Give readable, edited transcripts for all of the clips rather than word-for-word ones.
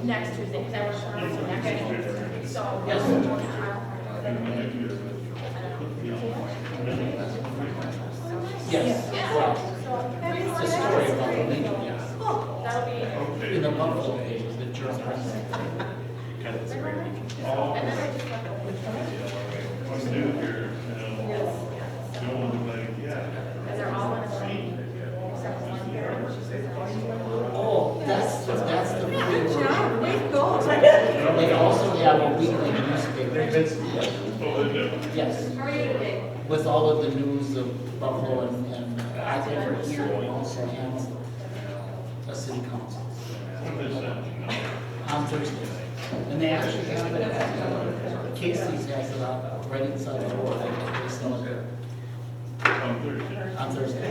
Next Tuesday, because I work from home, so next Tuesday. So, yes. Yes, well, the story about the Lincoln, yeah. That'll be, In the Buffalo pages, the German president. and then I just left it. What's new here? No one like, yeah. Because they're all in a meeting, except for one here, which is. Oh, that's the thing. Wait, go. They also have a weekly newspaper. Oh, they do. Yes, How are you today? with all of the news of Buffalo and I think for here, they also have a city council What is that? on Thursday. And they actually have it at, Casey's has it up right inside the door. They sell it there On Thursday. on Thursday.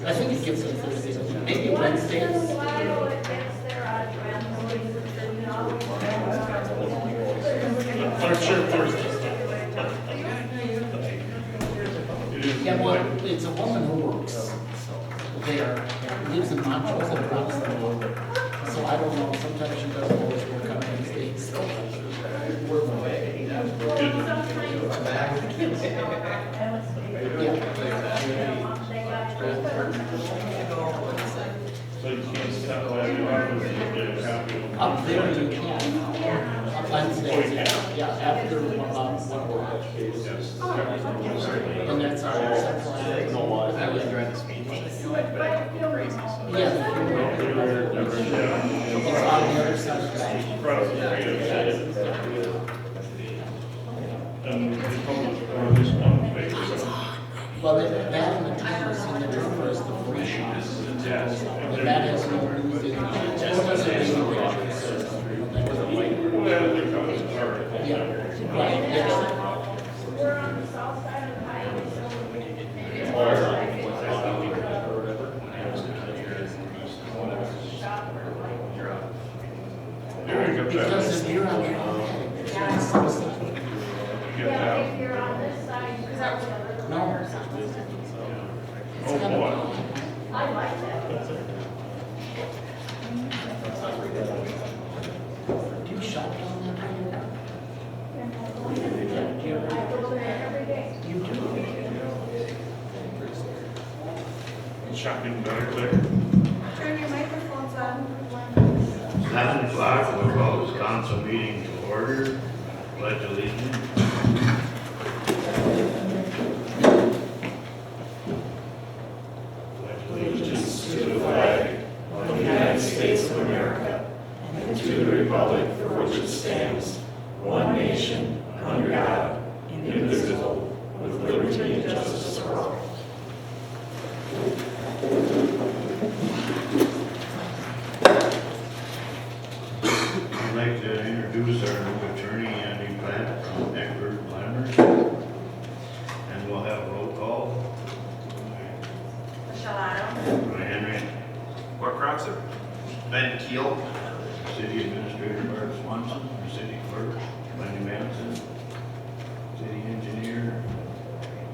I think it gets on Thursdays, maybe Wednesdays. Or sure, Thursdays. It is. Yeah, well, it's a woman who works there, lives in Montrose and drops the road. So I don't know, sometimes she doesn't always work on Wednesdays. Work away. Yeah. So you can't stop by the office and get a copy of. Up there you can. On Wednesdays, yeah, after about 1 o'clock. And that's our central avenue. I was during the speed limit, you know, but I go crazy, so. Yeah, it's on the other side of the street. Across the street. And they publish, or this one paper. Well, that and the Times and the Trooper is the free shop. But that has no news in it. It doesn't really pictures. Well, they're coming to start. Yeah, right, yes. We're on the south side of the highway, There you go. Because if you're on the you're on the south side. You get that. if you're on this side, because that was another. No. Oh, boy. I like that. Do you shop down that way? I go there every day. You do. Shopping better there. Turn your microphones on. 7 o'clock, we'll call this council meeting to order. Pledge allegiance. Pledge allegiance to the flag of the United States of America and to the republic for which it stands, one nation, under God, indivisible, with liberty and justice for all. I'd like to introduce our new attorney, Andy Platt from Eckford Lammers. And we'll have roll call. Michelle Otto. Roy Henry, Mark Kratzer. Ben Keel. City Administrator Bart Swanson, our City Clerk, Wendy Manson, City Engineer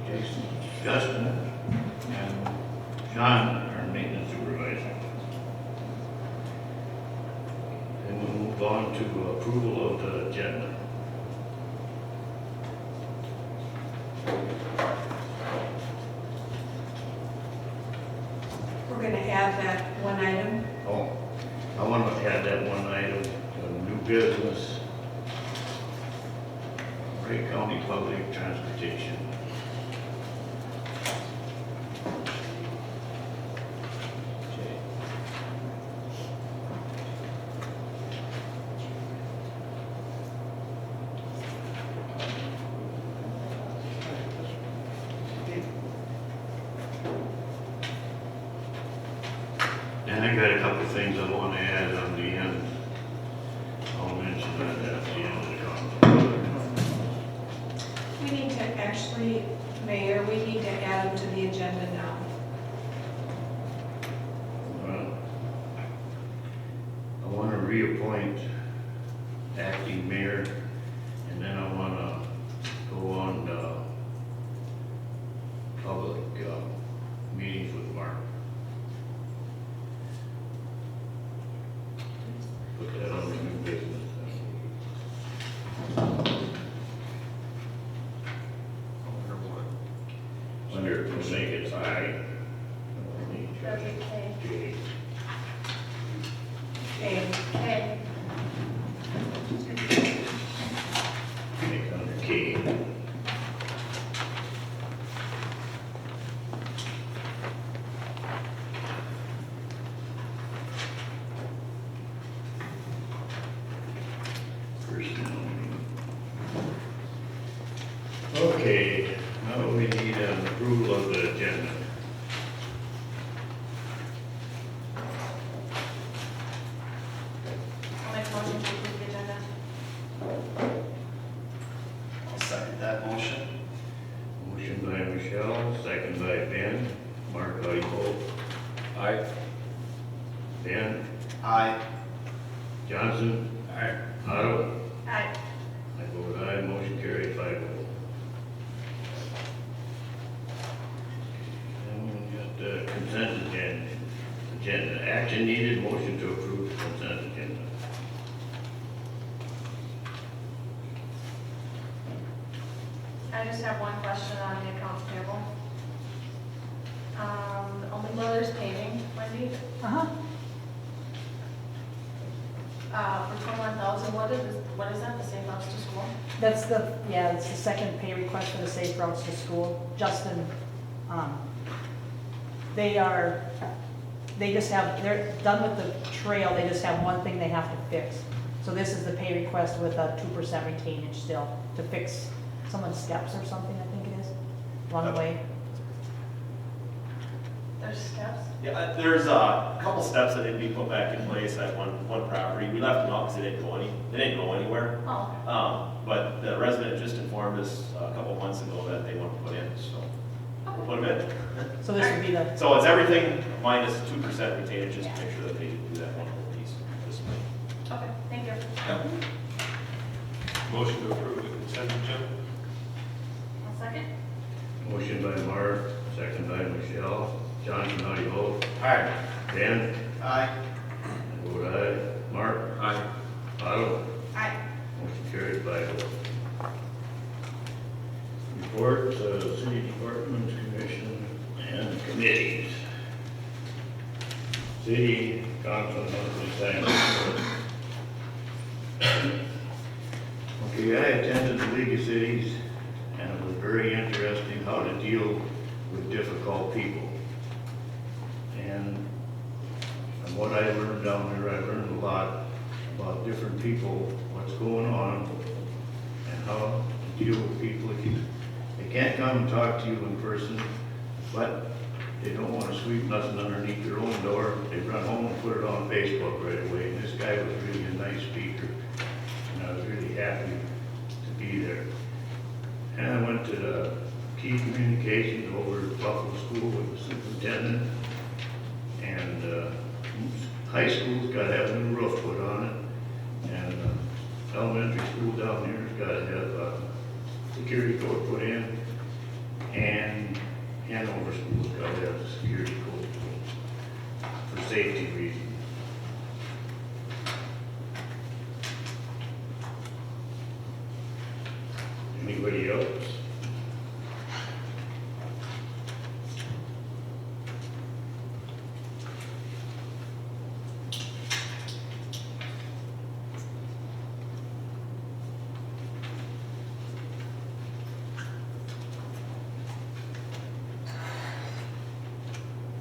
Jason Justin, and John, our Maintenance Supervisor. And we'll move on to approval of the agenda. We're going to add that one item. Oh, I want to add that one item, new business. Ray County Public Transportation. And I got a couple of things I want to add on the end. I'll mention that at the end of the conference. We need to actually, Mayor, we need to add them to the agenda now. Well, I want to reappoint acting mayor, and then I want to go on public meetings with Mark. Put that on the new business. Wonder if we'll make it high. Does it say? Okay. Okay, Okay. Make under K. Personnel. Okay, now we need an approval of the agenda. I'll make a motion to approve the agenda. I'll second that motion. Motion by Michelle, second by Ben. Mark, how do you vote? Aye. Ben? Aye. Johnson? Aye. Otto? Aye. I vote aye, motion carried 5-0. And we got the consent agenda. Action needed, motion to approve the consent agenda. I just have one question on the accounts payable. Only Brothers Paving, Wendy, Uh-huh. for 21,000, what is that, the safe routes to school? That's the, yeah, it's the second pay request for the safe routes to school. Justin, they just have, they're done with the trail, they just have one thing they have to fix. So this is the pay request with a 2% retainage still to fix someone's steps or something, I think it is, along the way. There's steps? Yeah, there's a couple steps that need to be put back in place at one property. We left them out because they didn't go anywhere. Oh, But the resident just informed us a couple months ago that they want to put in, so we'll put them in. So this would be the, So it's everything minus 2% retainage, just to make sure that they do that one little piece this way. okay, thank you. Motion to approve the consent agenda? One second. Motion by Mark, second by Michelle. Johnson, how do you vote? Aye. Ben? Aye. I vote aye. Mark? Aye. Otto? Aye. Motion carried 5-0. Reports, city departments, commission, and committees. City council monthly sign report. Okay, I attended the League of Cities, and it was very interesting how to deal with difficult people. And from what I learned down there, I learned a lot about different people, what's going on, and how to deal with people. They can't come and talk to you in person, but they don't want to sweep nothing underneath their own door. They run home and put it on Facebook right away. And this guy was really a nice speaker, and I was really happy to be there. And I went to the key communications over at Buffalo School with the superintendent. And high school's got to have a new roof put on it. And elementary school down here's got to have a security code put in. And Hanover School's got to have a security code for safety reasons. Anybody else?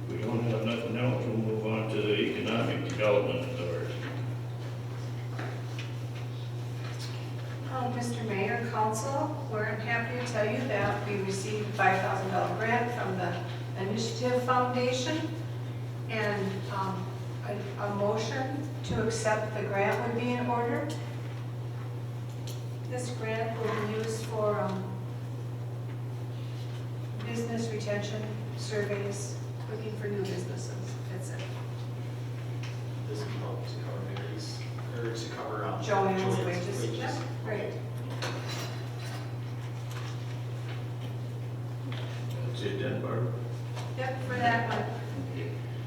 We don't have nothing else, we'll move on to the Economic Development Authority. Mr. Mayor, Council, we're happy to tell you that we received a $5,000 grant from the Initiative Foundation. And a motion to accept the grant would be in order. This grant will be used for business retention surveys, looking for new businesses. That's it. This amount to cover Mary's, or to cover, Joanne's wages. Yep, great. That's it then, Barb. Yep, for that one.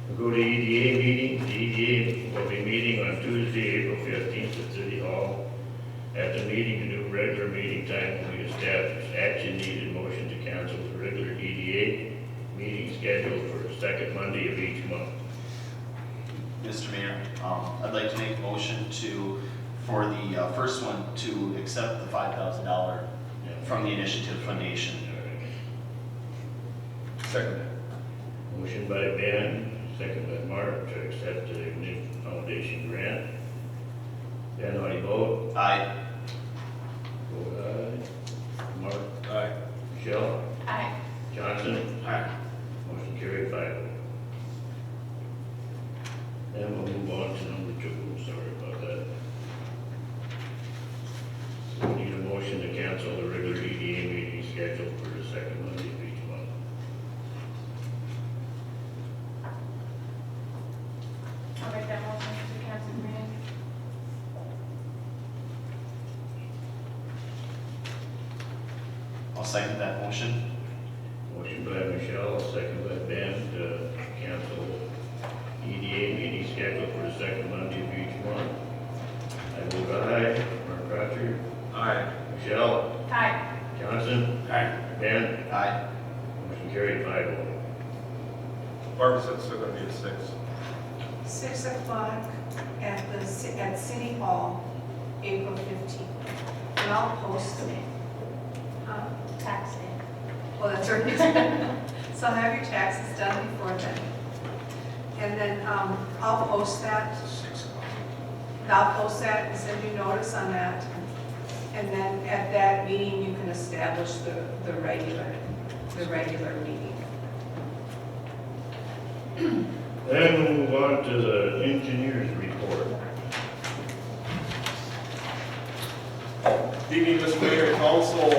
We'll go to EDA meeting. The EDA will be meeting on Tuesday, April 15th at City Hall. At the meeting, a new regular meeting time will be established. Action needed, motion to cancel the regular EDA meeting scheduled for the second Monday of each month. Mr. Mayor, I'd like to make a motion for the first one, to accept the $5,000 from the Initiative Foundation. Second. Motion by Ben, second by Mark to accept the Ignition Foundation grant. Ben, how do you vote? Aye. Vote aye. Mark? Aye. Michelle? Aye. Johnson? Aye. Motion carried 5-0. Then we'll move on to number 2, sorry about that. We need a motion to cancel the regular EDA meeting scheduled for the second Monday of each month. I'll make that motion to cancel the meeting. I'll second that motion. Motion by Michelle, second by Ben to cancel EDA meeting scheduled for the second Monday of each month. I vote aye. Mark Crutcher? Aye. Michelle? Aye. Johnson? Aye. Ben? Aye. Motion carried 5-0. Barbara said it's still gonna be at 6. 6 o'clock at City Hall, April 15th. And I'll post it. Tax day. Well, that's right. So have your taxes done before then. And then I'll post that. 6 o'clock. I'll post that and send you notice on that. And then at that meeting, you can establish the regular meeting. Then we'll move on to the engineer's report. Good evening, Mr. Mayor and Council.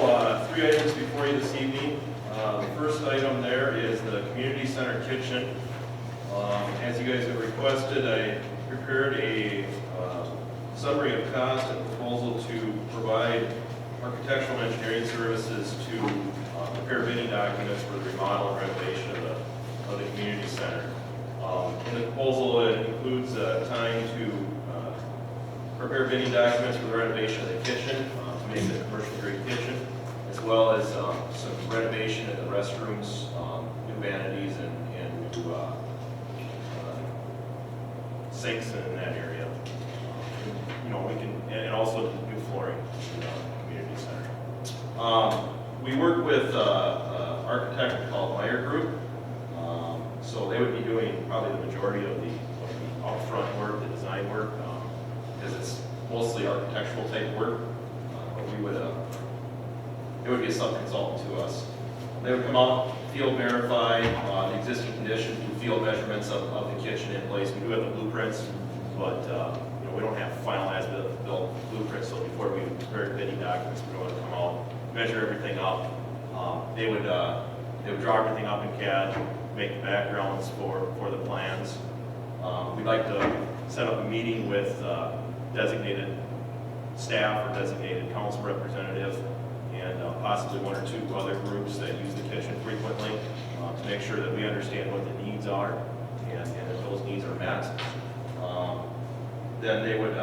3 items before you this evening. The first item there is the community center kitchen. As you guys have requested, I prepared a summary of cost and proposal to provide architectural and engineering services to prepare bidding documents for the remodel and renovation of the community center. In the proposal, it includes time to prepare bidding documents for the renovation of the kitchen, to make it a commercial grade kitchen, as well as some renovation in the restrooms, new vanities and new sinks in that area. And also new flooring in the community center. We work with an architect called Meyer Group. So they would be doing probably the majority of the upfront work, the design work, because it's mostly architectural type work. But it would be a sub-consultant to us. They would come out, field verify the existing conditions, do field measurements of the kitchen in place. We do have the blueprints, but we don't have finalized built blueprints. So before we prepare bidding documents, we want to come out, measure everything up. They would draw everything up in CAD, make the backgrounds for the plans. We'd like to set up a meeting with designated staff or designated council representative and possibly 1 or 2 other groups that use the kitchen frequently to make sure that we understand what the needs are and that those needs are met. Then they would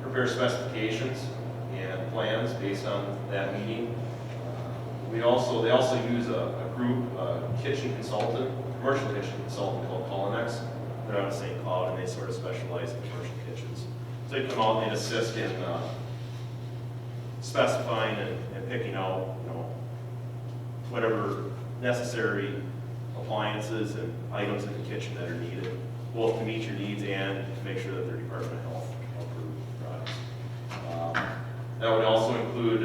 prepare specifications and plans based on that meeting. They also use a group, kitchen consultant, commercial kitchen consultant called Colinex. They're out of St. Cloud and they sort of specialize in commercial kitchens. So they come out and they assist in specifying and picking out, whatever necessary appliances and items in the kitchen that are needed, both to meet your needs and to make sure that they're Department of Health approved products. That would also include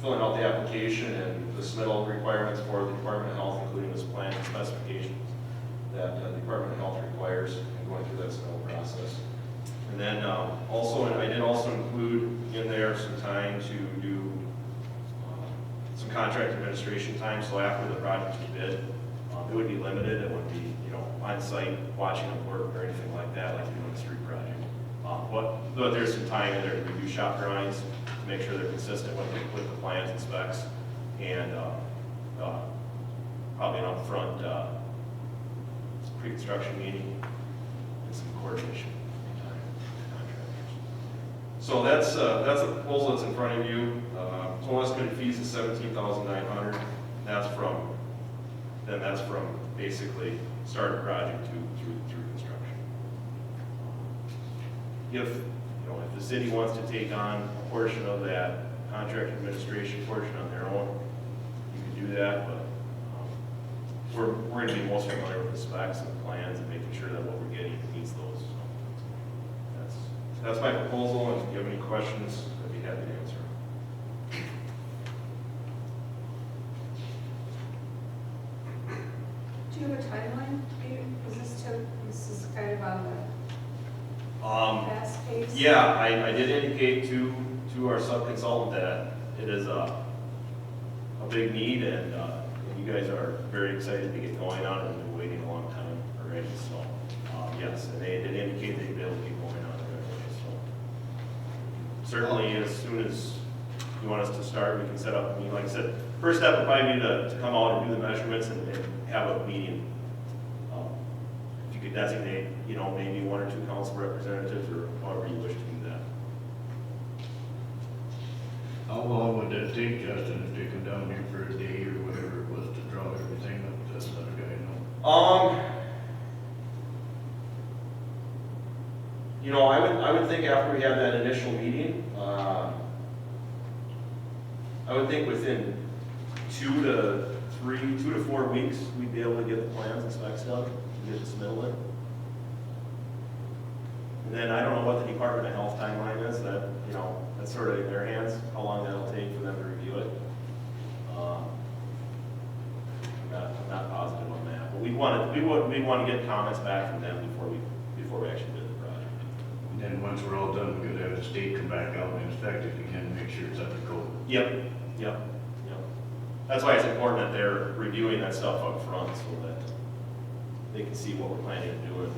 filling out the application and the submittal requirements for the Department of Health, including this plan and specifications that the Department of Health requires in going through that snow process. And then I did also include in there some time to do some contract administration time, so after the project is bid, it would be limited, it wouldn't be, on-site watching of work or anything like that, like you do on the street project. But there's some time in there to review shop drawings, to make sure they're consistent with the plans and specs, and probably an upfront pre-construction meeting and some coordination time with contractors. So that's a proposal that's in front of you. Total estimated fees is $17,900. That's from basically start of project through construction. If the city wants to take on a portion of that contract administration portion on their own, you can do that, but we're going to be most familiar with the specs and the plans and making sure that what we're getting meets those. So that's my proposal, and if you have any questions, I'd be happy to answer. Do you have a timeline? This is kind of on the fast pace? Yeah, I did indicate to our sub-consultant that it is a big need, and you guys are very excited to get going on it, and been waiting a long time already, so, yes, and they did indicate they'd be able to get going on it right away, so. Certainly, as soon as you want us to start, we can set up, like I said, first step would probably be to come out and do the measurements and have a meeting. If you could designate, maybe 1 or 2 council representatives, or however you wish to do that. How long would that take, Justin, if they come down here for a day or whatever it was to draw everything up? Does that guy know? I would think after we have that initial meeting, I would think within 2 to 4 weeks, we'd be able to get the plans and specs done, and get the submittal in. And then I don't know what the Department of Health timeline is, that's sort of in their hands, how long that'll take for them to review it. I'm not positive on that, but we want to get comments back from them before we actually do the project. And then once we're all done, we're gonna have the state come back out and inspect it again, make sure it's up to code. Yep. That's why it's important that they're reviewing that stuff up front so that they can see what we're planning to do and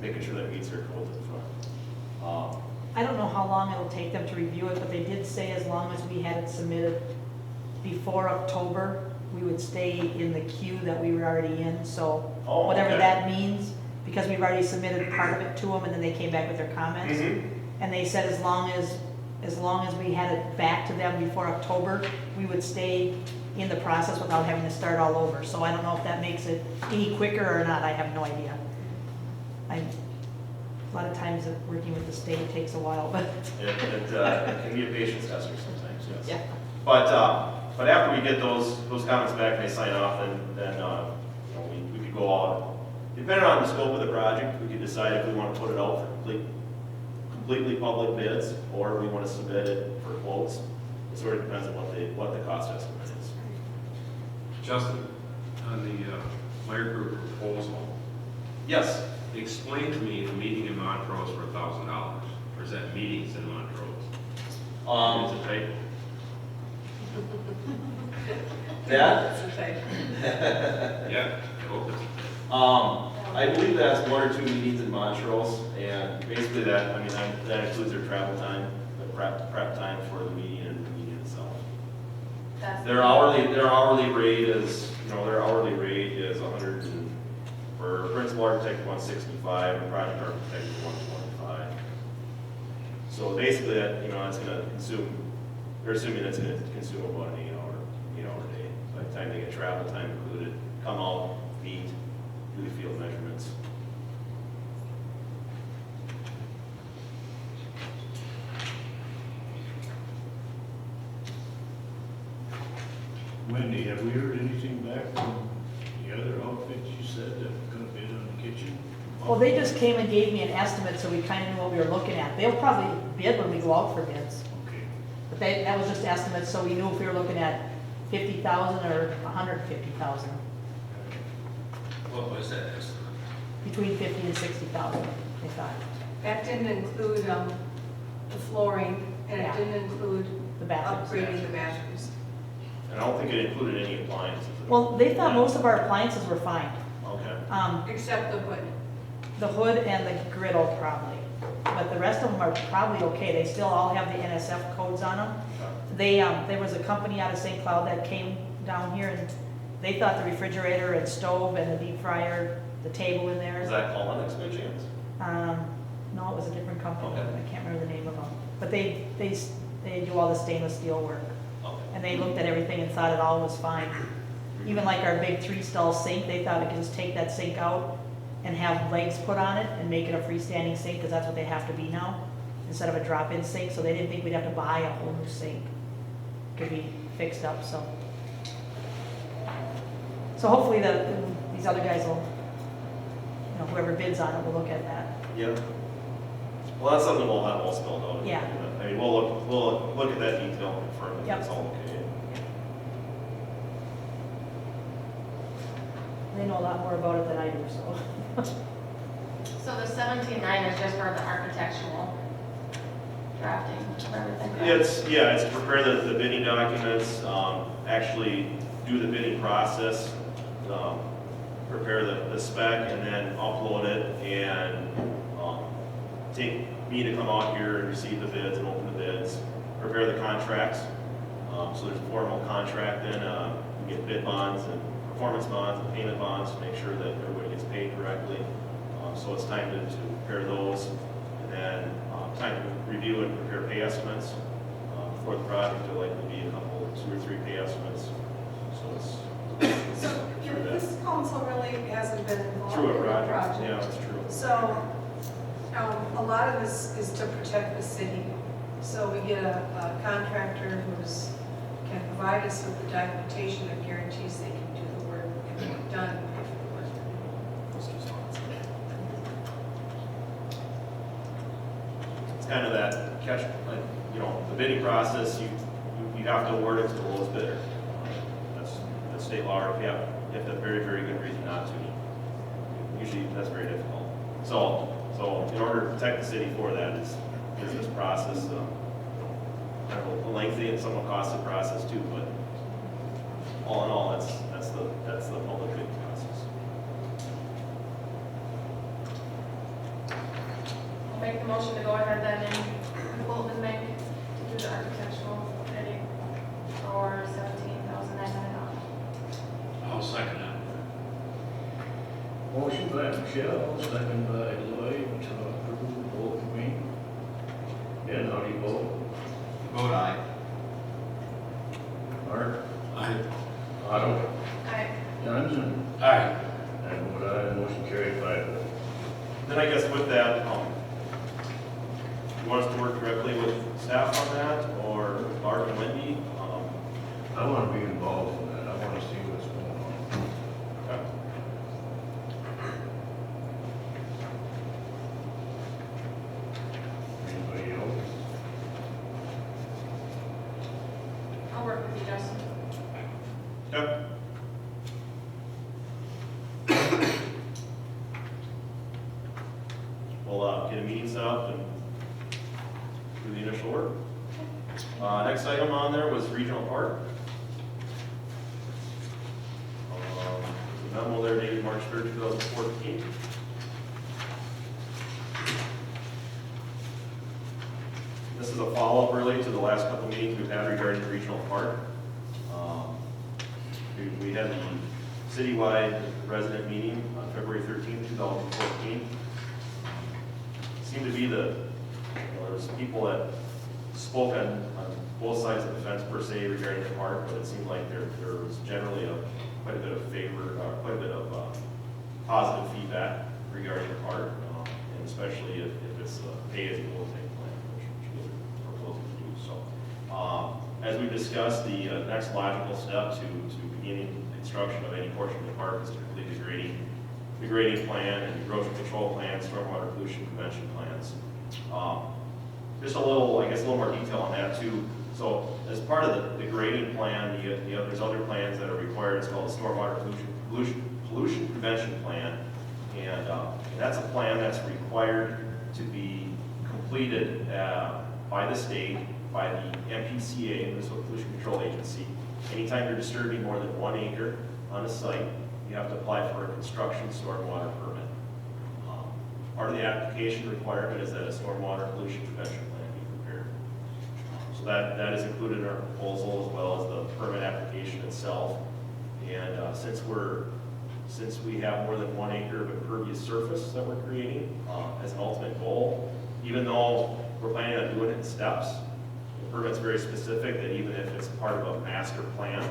making sure that it meets their codes up front. I don't know how long it'll take them to review it, but they did say as long as we had it submitted before October, we would stay in the queue that we were already in, so Oh, whatever okay. that means, because we've already submitted part of it to them, and then they came back with their comments. Mhm. And they said as long as we had it back to them before October, we would stay in the process without having to start all over. So I don't know if that makes it any quicker or not, I have no idea. A lot of times working with the state takes a while, but. It can be a patience tester sometimes, yes. Yeah. But after we get those comments back and they sign off, then we could go out. Depending on the scope of the project, we could decide if we want to put it out for completely public bids, or we want to submit it for quotes. It sort of depends on what the cost estimate is. Justin, on the Meyer Group proposal, Yes. explain to me the meeting in Montrose for $1,000, or is that meetings in Montrose? Is it type? That? It's a type. Yeah, I hope it's a type. I believe that's 1 or 2 meetings in Montrose, and basically that includes their travel time, the prep time for the meeting and the meeting itself. That's Their hourly rate is 100 for principal architect 165, and project architect 125. So basically that's gonna consume, they're assuming that's gonna consume about an 8-hour day. By the time they get travel time included, come out, meet, do the field measurements. Wendy, have we heard anything back from the other outfits you said that were gonna bid on the kitchen? Well, they just came and gave me an estimate, so we kind of knew what we were looking at. They'll probably bid when we go out for bids. Okay. But that was just estimates, so we knew if we were looking at 50,000 or 150,000. What was that estimate? between 50 and 60,000, they thought, That didn't include the flooring, and it Yeah. didn't include the bathrooms. upgrading the bathrooms. And I don't think it included any appliances. Well, they thought most of our appliances were fine. Okay. Except the hood. The hood and the griddle probably, but the rest of them are probably okay. They still all have the NSF codes on them. There was a company out of St. Cloud that came down here and they thought the refrigerator and stove and the deep fryer, the table in there. Is that Colonics by chance? No, it was a different company. Okay. I can't remember the name of them. But they do all the stainless steel work. Okay. And they looked at everything and thought it all was fine. Even like our big 3-stall sink, they thought we could just take that sink out and have legs put on it and make it a freestanding sink, because that's what they have to be now, instead of a drop-in sink, so they didn't think we'd have to buy a whole new sink. Could be fixed up, so. So hopefully these other guys will, whoever bids on it will look at that. Yeah. Well, that's something we'll have all spelled out. Yeah. I mean, we'll look at that detail and confirm that Yep. it's all okay. They know a lot more about it than I do, so. So the 17.9 is just for the architectural drafting of everything? correct? It's to prepare the bidding documents, actually do the bidding process, prepare the spec, and then upload it, and take me to come out here and receive the bids and open the bids, prepare the contracts. So there's a formal contract, then we get bid bonds and performance bonds and payment bonds to make sure that everybody gets paid correctly. So it's time to prepare those, and then time to review and prepare pay estimates for the project. There'll likely be a couple, 2 or 3 pay estimates. So it's So through that. this council really hasn't been involved in Through the a project, project. yeah, that's true. So, a lot of this is to protect the city. So we get a contractor can provide us with the documentation that guarantees they can do the work and get it done. It's kind of that catch, like, the bidding process, you have to award it to the lowest bidder. That's state law, if you have a very, very good reason not to. Usually, that's very difficult. So in order to protect the city for that is this process, kind of a lengthy and somewhat costly process too, but all in all, that's the public bidding process. I'll make the motion to go ahead then and quote the bank to do the architectural bidding for $17,900. I'll second that. Motion by Michelle, second by Lloyd to approve both me. Dan, how do you vote? Vote aye. Mark? Aye. Otto? Aye. Johnson? Aye. And vote aye, motion carried 5-0. Then I guess with that, you want us to work directly with staff on that, or Mark and Wendy? I want to be involved in that, I want to see what's going on. Okay. Anybody else? I'll work with you, Justin. Okay. We'll get a meeting set up and do the initial work. Next item on there was regional park. There's a memo there dated March 3rd, 2014. This is a follow-up really to the last couple of meetings we've had regarding the regional park. We had the citywide resident meeting on February 13th, 2014. Seemed to be there was people that spoke on both sides of the fence per se regarding the park, but it seemed like there was generally quite a bit of quite a bit of positive feedback regarding the park, and especially if it's a pay-as-you-go type plan, which we're proposing to do. So, as we discussed, the next logical step to beginning construction of any portion of the park is to complete the grading plan and erosion control plans, stormwater pollution prevention plans. Just a little more detail on that too. So as part of the grading plan, there's other plans that are required. It's called the stormwater pollution prevention plan, and that's a plan that's required to be completed by the state, by the MPCA, Municipal Pollution Control Agency. Anytime you're disturbing more than 1 acre on a site, you have to apply for a construction stormwater permit. Part of the application requirement is that a stormwater pollution prevention plan be prepared. So that is included in our proposal, as well as the permit application itself. And since we have more than 1 acre of impervious surface that we're creating as an ultimate goal, even though we're planning on doing it in steps, the permit's very specific that even if it's part of a master plan,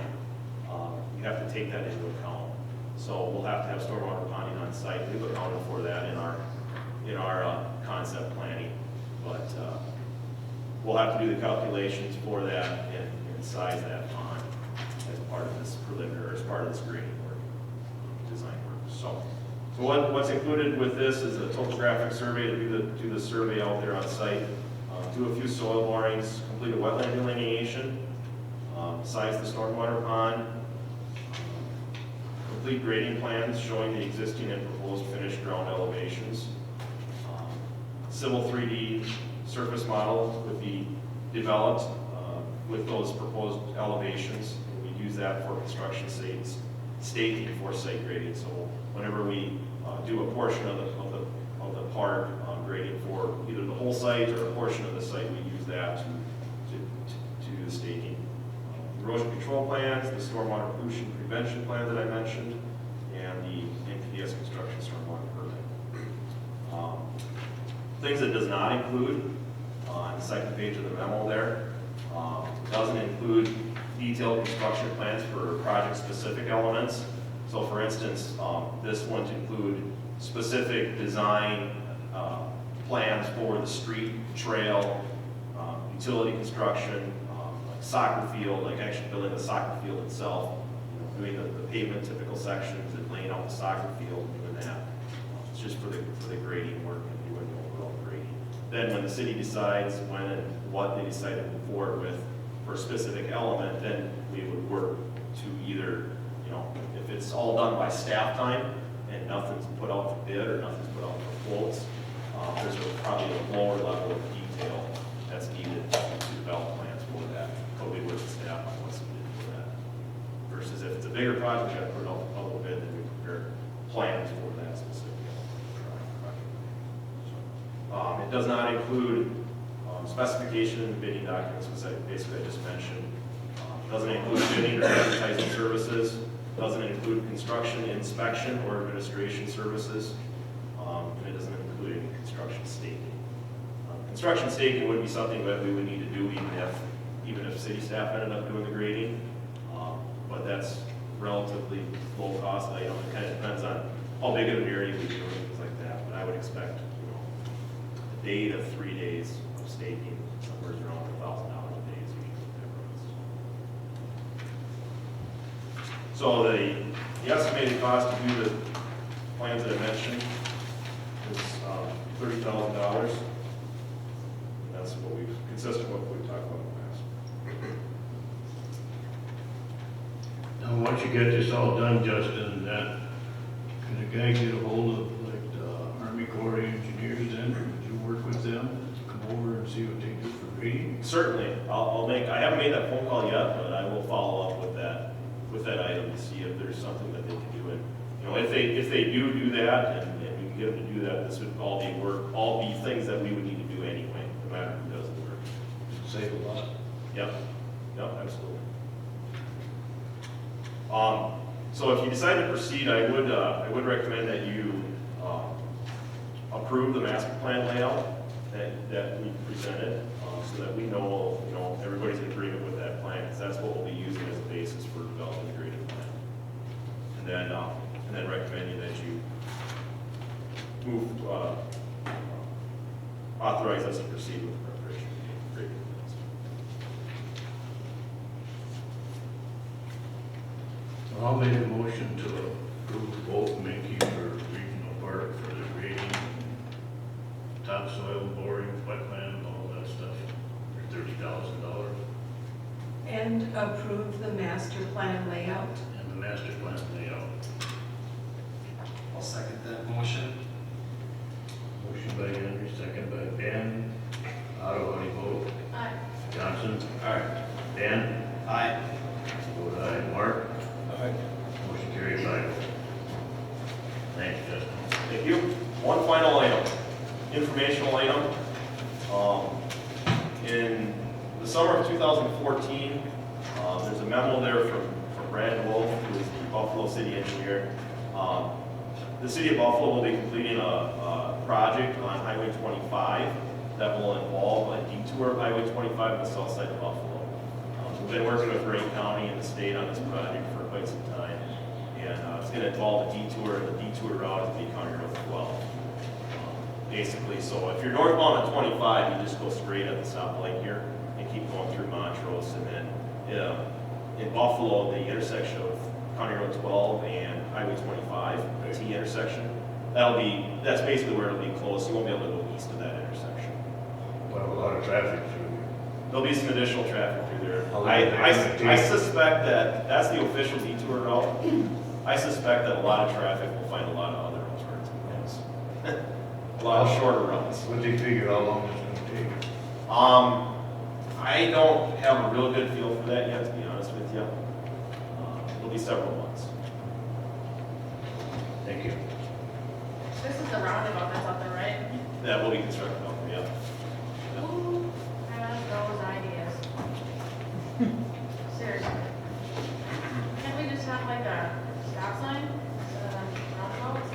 you have to take that into account. So we'll have to have stormwater ponding on site. We've accounted for that in our concept planning, but we'll have to do the calculations for that and size that pond as part of this preliminary, as part of this grading work, design work. So what's included with this is a topographic survey to do the survey out there on site, do a few soil borings, complete a wetland delineation, size the stormwater pond, complete grading plans showing the existing and proposed finished ground elevations. Civil 3D surface model would be developed with those proposed elevations. We use that for construction staking for site grading. So whenever we do a portion of the park grading for either the whole site or a portion of the site, we use that to do the staking. Erosion control plans, the stormwater pollution prevention plan that I mentioned, and the NPDES construction stormwater permit. Things it does not include on the second page of the memo there, doesn't include detailed construction plans for project-specific elements. So for instance, this one to include specific design plans for the street, trail, utility construction, like soccer field, like actually building the soccer field itself, doing the pavement typical sections and laying out the soccer field and doing that. It's just for the grading work and doing the overall grading. Then when the city decides when and what they decide to move forward with for a specific element, then we would work to either, if it's all done by staff time and nothing's put out for bid or nothing's put out for quotes, there's probably a lower level of detail that's needed to develop plans for that. But we work with staff on what's needed for that. Versus if it's a bigger project, you got to put it out for public bid, then we prepare plans for that specific project. It does not include specification and bidding documents, which basically I just mentioned. Doesn't include bidding or advertising services. Doesn't include construction, inspection, or administration services. And it doesn't include any construction staking. Construction staking would be something that we would need to do even if city staff ended up doing the grading. But that's relatively low cost item. It kind of depends on how big of an area we do and things like that. But I would expect, a day to 3 days of staking, somewhere around $1,000 a day is usually what that runs. So the estimated cost to do the plans that I mentioned is $30,000. And that's what we've, consistent with what we've talked about in the past. Now, once you get this all done, Justin, can the guy get a hold of like the Army Corps of Engineers then, or would you work with them to come over and see what they do for grading? Certainly, I haven't made that phone call yet, but I will follow up with that item to see if there's something that they can do. And, if they do that, and we can get them to do that, this would all be things that we would need to do anyway, no matter who does the work. Save a lot. Yep, absolutely. So if you decide to proceed, I would recommend that you approve the master plan layout that we presented, so that we know, everybody's in agreement with that plan, because that's what we'll be using as a basis for developing the grading plan. And then recommending that you authorize us to proceed with the preparation of the grading plans. I'll make a motion to approve both Minky for regional park for the grading, topsoil boring, wetland, all that stuff, for $30,000, And approve the master plan layout. and the master plan layout. I'll second that motion. Motion by Henry, second by Ben. Otto, how do you vote? Aye. Johnson? Alright. Ben? Aye. Vote aye. Mark? Aye. Motion carried 5-0. Thanks, Justin. Thank you. One final item, informational item. In the summer of 2014, there's a memo there from Brad Wolf, who is the Buffalo City engineer. The city of Buffalo will be completing a project on Highway 25 that will involve a detour of Highway 25 on the south side of Buffalo. We've been working with Ray County and the state on this project for quite some time. And it's going to involve a detour, and the detour route is be County Road 12. Basically, so if you're northbound on 25, you just go straight at the stoplight here and keep going through Montrose. And then in Buffalo, the intersection of County Road 12 and Highway 25, the T intersection, that's basically where it'll be closed. You won't be able to go east of that intersection. We'll have a lot of traffic through here. There'll be some additional traffic through there. How long is that gonna I take? suspect that's the official detour route. I suspect that a lot of traffic will find a lot of other alternative routes. A lot of shorter routes. What do you figure how long it's gonna take? I don't have a real good feel for that yet, to be honest with you. It'll be several months. Thank you. This is the roundabout that's up there, right? That will be constructed out there, yeah. Who has those ideas? Seriously. Can't we just have like a stop sign instead of roundabouts?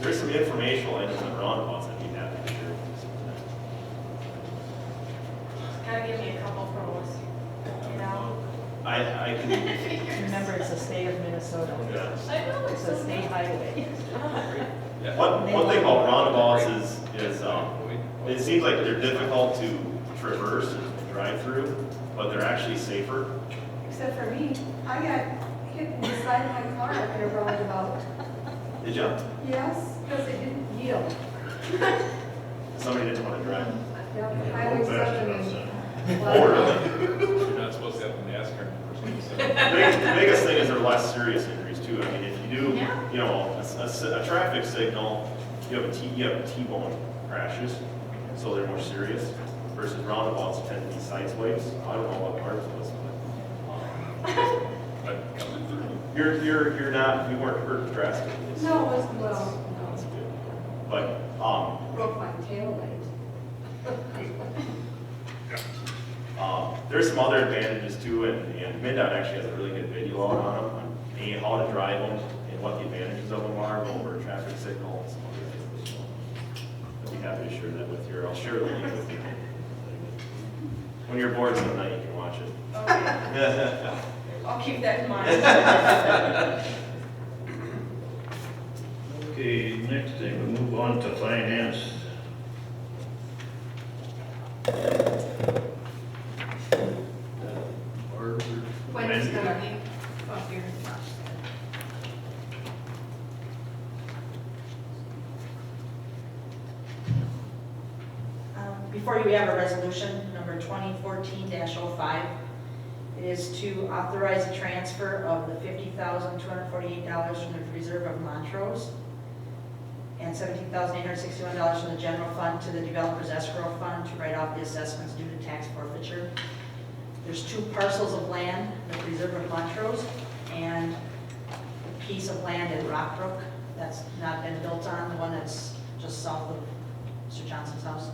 There's some informational items on roundabouts that you have to share. Gotta give me a couple pros, you know? I can, Remember, it's the state of Minnesota. yeah. I know, It's a state highway. One thing about roundabouts is it seems like they're difficult to traverse and drive through, but they're actually safer. Except for me, I got hit in the side of my car at a roundabout. Did you? Yes, because it didn't yield. Somebody didn't want to drive. Yep, Highway Go fast 7 enough, and- son. Oh, really? You're not supposed to have a NASCAR person. The biggest thing is they're less serious injuries too. I mean, if you do, Yeah. you know, a traffic signal, you have T-bone crashes, so they're more serious. Versus roundabouts tend to be side swipes. I don't know what ours was, But coming through. but you weren't hurt drastically. so No, it wasn't, well, That's good. But broke my tail light. there's some other advantages too, and MinDOT actually has a really good video out on them, on how to drive them and what the advantages of them are, go over a traffic signal and some other things. So I'd be happy to share that with you, or I'll share the link with you. When you're bored sometime, you can watch it. Okay, I'll keep that in mind. Okay, next thing, we move on to finance. Wendy's gonna be up here. Before you, we have a resolution, number 2014-05. It is to authorize a transfer of the $50,248 from the reserve of Montrose and $17,861 from the general fund to the developer's escrow fund to write off the assessments due to tax forfeiture. There's 2 parcels of land in the reserve of Montrose and a piece of land in Rockbrook that's not been built on, the one that's just south of Mr. Johnson's house,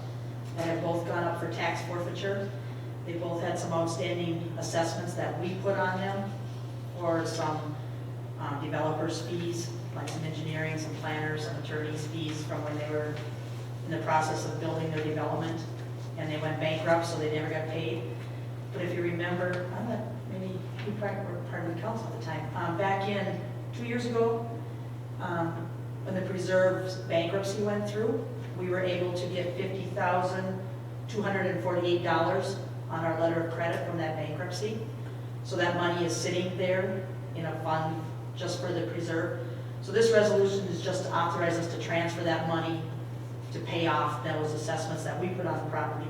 that have both gone up for tax forfeiture. They both had some outstanding assessments that we put on them for some developers' fees, like some engineering, some planners, some attorneys' fees from when they were in the process of building their development, and they went bankrupt, so they never got paid. But if you remember, maybe you probably were part of the council at the time, back in 2 years ago, when the preserve's bankruptcy went through, we were able to get $50,248 on our letter of credit from that bankruptcy. So that money is sitting there in a fund just for the preserve. So this resolution is just to authorize us to transfer that money to pay off those assessments that we put on the property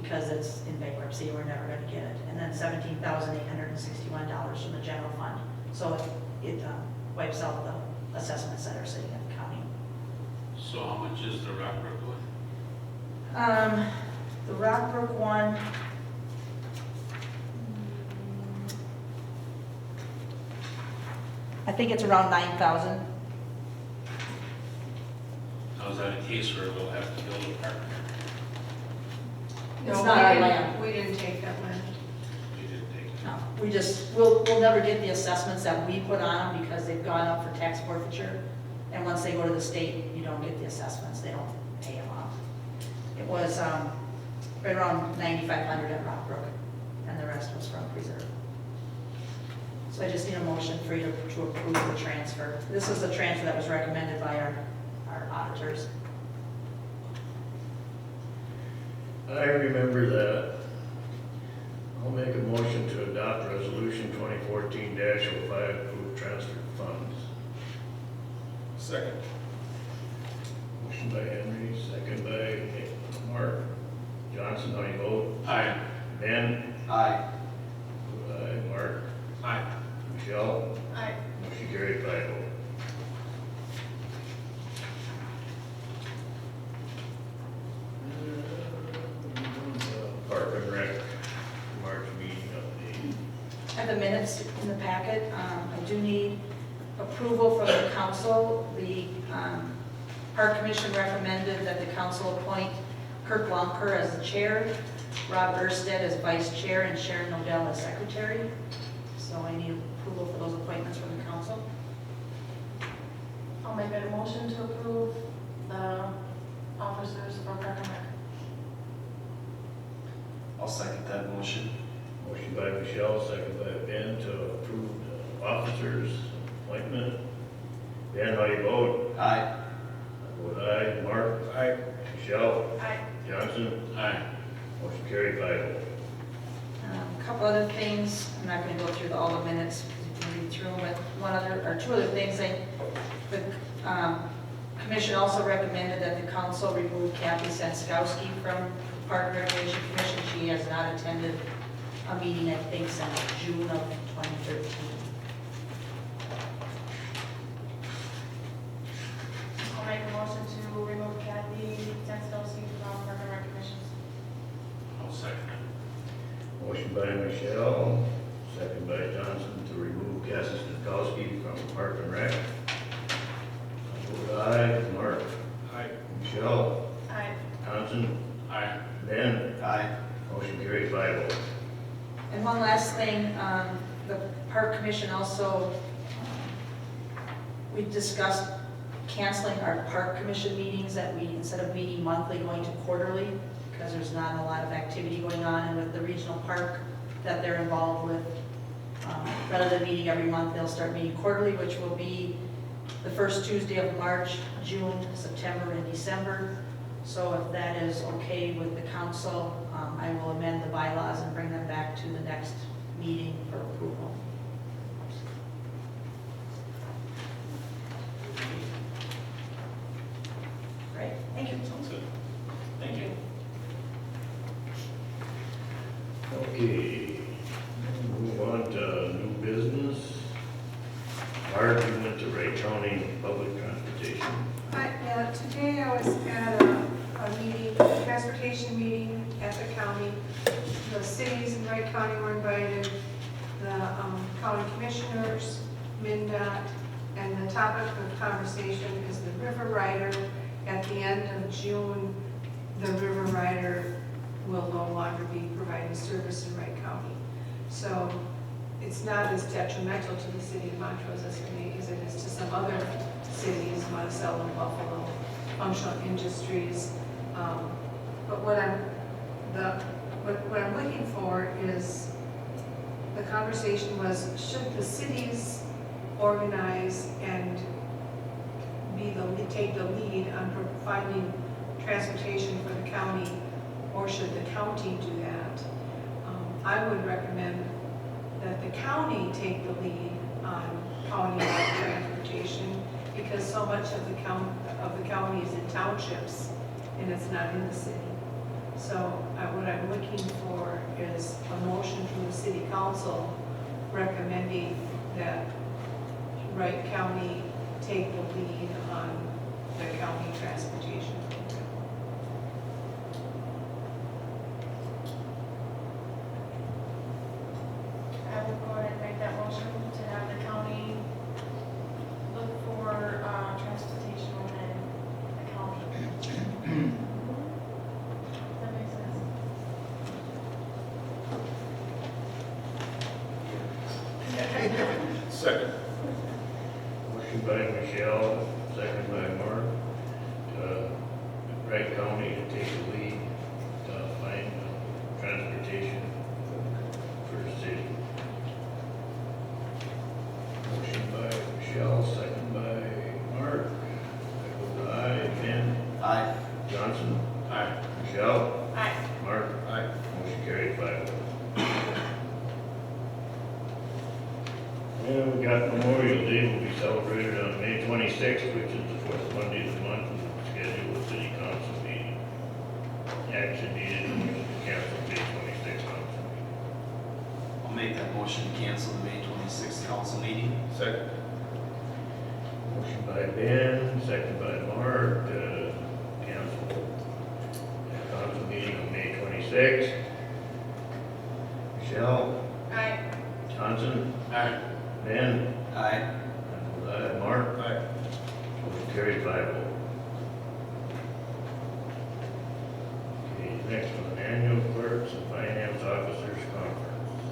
because it's in bankruptcy, we're never gonna get it. And then $17,861 from the general fund. So it wipes out the assessments that are sitting at the county. So how much is the Rockbrook one? The Rockbrook one, I think it's around 9,000. Now, is that a case where we'll have to build a park? It's No, not we our didn't- land. We didn't take that land. We didn't take it. No, we just, we'll never get the assessments that we put on them because they've gone up for tax forfeiture. And once they go to the state, you don't get the assessments, they don't pay them off. It was, right around 9,500 at Rockbrook, and the rest was from Preserve. So I just need a motion for you to approve the transfer. This is the transfer that was recommended by our auditors. I remember that. I'll make a motion to adopt resolution 2014-05, approve transfer funds. Second. Motion by Henry, second by Mark. Johnson, how do you vote? Aye. Ben? Aye. Aye. Mark? Aye. Michelle? Aye. Motion carried 5-0. Park and Rec, March meeting update. I have the minutes in the packet. I do need approval from the council. The Park Commission recommended that the council appoint Kirk Lonker as the chair, Rob Erstedt as vice chair, and Sharon Nodell as secretary. So I need approval for those appointments from the council. I'll make a motion to approve the officers for Park and Rec. I'll second that motion. Motion by Michelle, second by Ben to approve the officers' appointment. Ben, how do you vote? Aye. I vote aye. Mark? Aye. Michelle? Aye. Johnson? Aye. Motion carried 5-0. A couple other things, I'm not going to go through all the minutes, because you can read through them, but two other things. The commission also recommended that the council remove Kathy Sanskowski from Park and Recreation Commission. She has not attended a meeting, I think, since June of 2013. I'll make a motion to remove Kathy Sanskowski from Park and Rec commissions. I'll second it. Motion by Michelle, second by Johnson to remove Cassie Stokowski from Park and Rec. I vote aye. Mark? Aye. Michelle? Aye. Johnson? Aye. Ben? Aye. Motion carried 5-0. And one last thing, the Park Commission also, we discussed canceling our Park Commission meetings, that we, instead of meeting monthly, going to quarterly, because there's not a lot of activity going on, and with the regional park that they're involved with, rather than meeting every month, they'll start meeting quarterly, which will be the first Tuesday of March, June, September, and December. So if that is okay with the council, I will amend the bylaws and bring them back to the next meeting for approval. Great, thank you. Sounds good. Thank you. Okay, move on to new business. Mark, you went to Wright County Public Transportation. Yeah, today I was at a meeting, a transportation meeting at the county. The cities in Wright County were invited, the county commissioners, MnDOT, and the topic of conversation is the River Rider. At the end of June, the River Rider will no longer be providing service in Wright County. So it's not as detrimental to the city of Montrose as it is to some other cities, Monticello, Buffalo, functional industries. But what I'm looking for is, the conversation was, should the cities organize and take the lead on providing transportation for the county, or should the county do that? I would recommend that the county take the lead on county-wide transportation, because so much of the county is in townships and it's not in the city. So what I'm looking for is a motion from the city council recommending that Wright County take the lead on the county transportation program. I would go ahead and make that motion to have the county look for transportation within the county. Does that make sense? Second. Motion by Michelle, second by Mark, Wright County to take the lead to find transportation for the city. Motion by Michelle, second by Mark. I vote aye. Ben? Aye. Johnson? Aye. Michelle? Aye. Mark? Aye. Motion carried 5-0. And we got Memorial Day will be celebrated on May 26th, which is the fourth Monday of the month, and scheduled a city council meeting. Action needed to cancel May 26th council meeting. I'll make that motion to cancel the May 26th council meeting. Second. Motion by Ben, second by Mark, to cancel the council meeting on May 26th. Michelle? Aye. Johnson? Aye. Ben? Aye. Mark? Aye. Motion carried 5-0. Okay, next one, annual clerks and finance officers conference.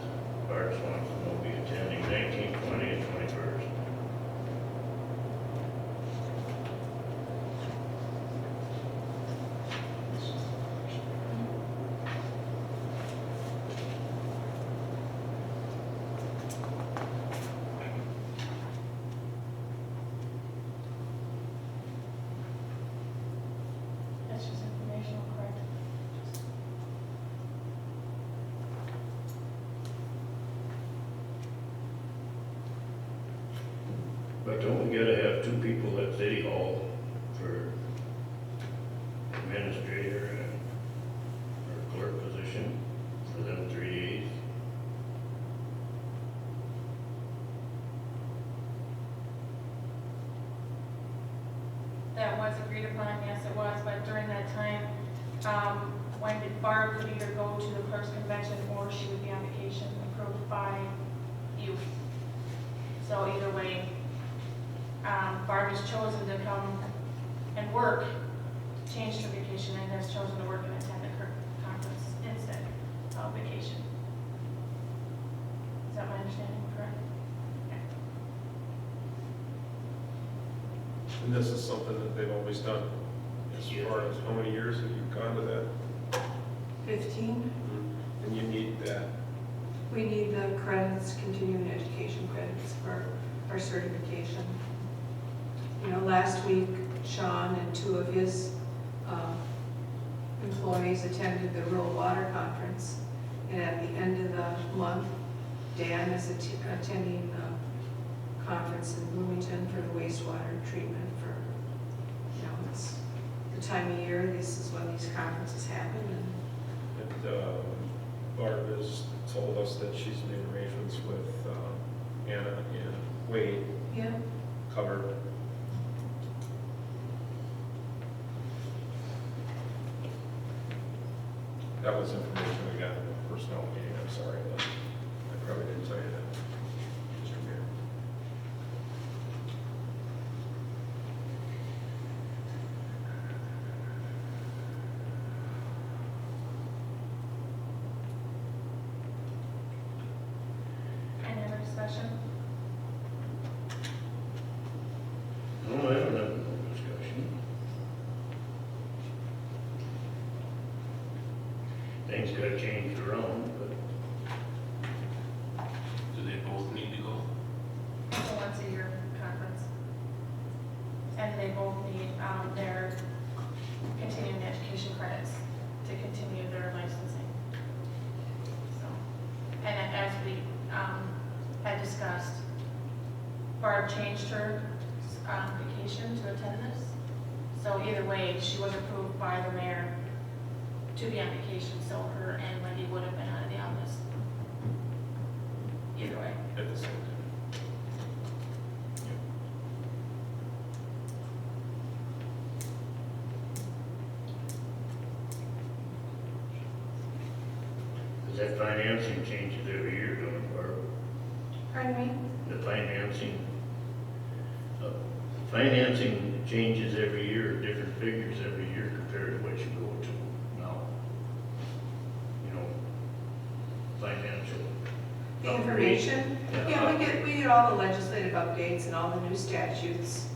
Bart Swanson will be attending 19, 20, and 21st. That's just informational, correct? But don't we gotta have 2 people at City Hall for administrator and or clerk position for them 3 days? That was agreed upon, yes, it was, but during that time, when Barb could either go to the clerk's convention or she would be on vacation approved by you. So either way, Barb has chosen to come and work, changed her vacation, and has chosen to work and attend the clerk conference instead of vacation. Is that my understanding correct? Okay. And this is something that they've always done, as far as how many years have you gone to that? 15, And you need that. we need the credits, continuing education credits for our certification. You know, last week, Sean and 2 of his employees attended the Rural Water Conference. And at the end of the month, Dan is attending the conference in Bloomington for the wastewater treatment for, you know, it's the time of year, this is when these conferences happen. And Barb has told us that she's made arrangements with Anna and Wade Yeah. covered. That was information we got in the personnel meeting, I'm sorry, that I probably didn't tell you that, Mr. Mayor. Any other discussion? No, I don't have no discussion. Things got changed around, but Do they both need to go? It's a once-a-year conference. And they both need their continuing education credits to continue their licensing. So, and as we had discussed, Barb changed her vacation to attend this. So either way, she was approved by the mayor to be on vacation, so her and Wendy would have been out of the office. Either way. At the same time. That financing changes every year, don't it, Barb? Pardon me? The financing changes every year, different figures every year compared to what you go to now. You know, financial. The information? Yeah, we get all the legislative updates and all the new statutes.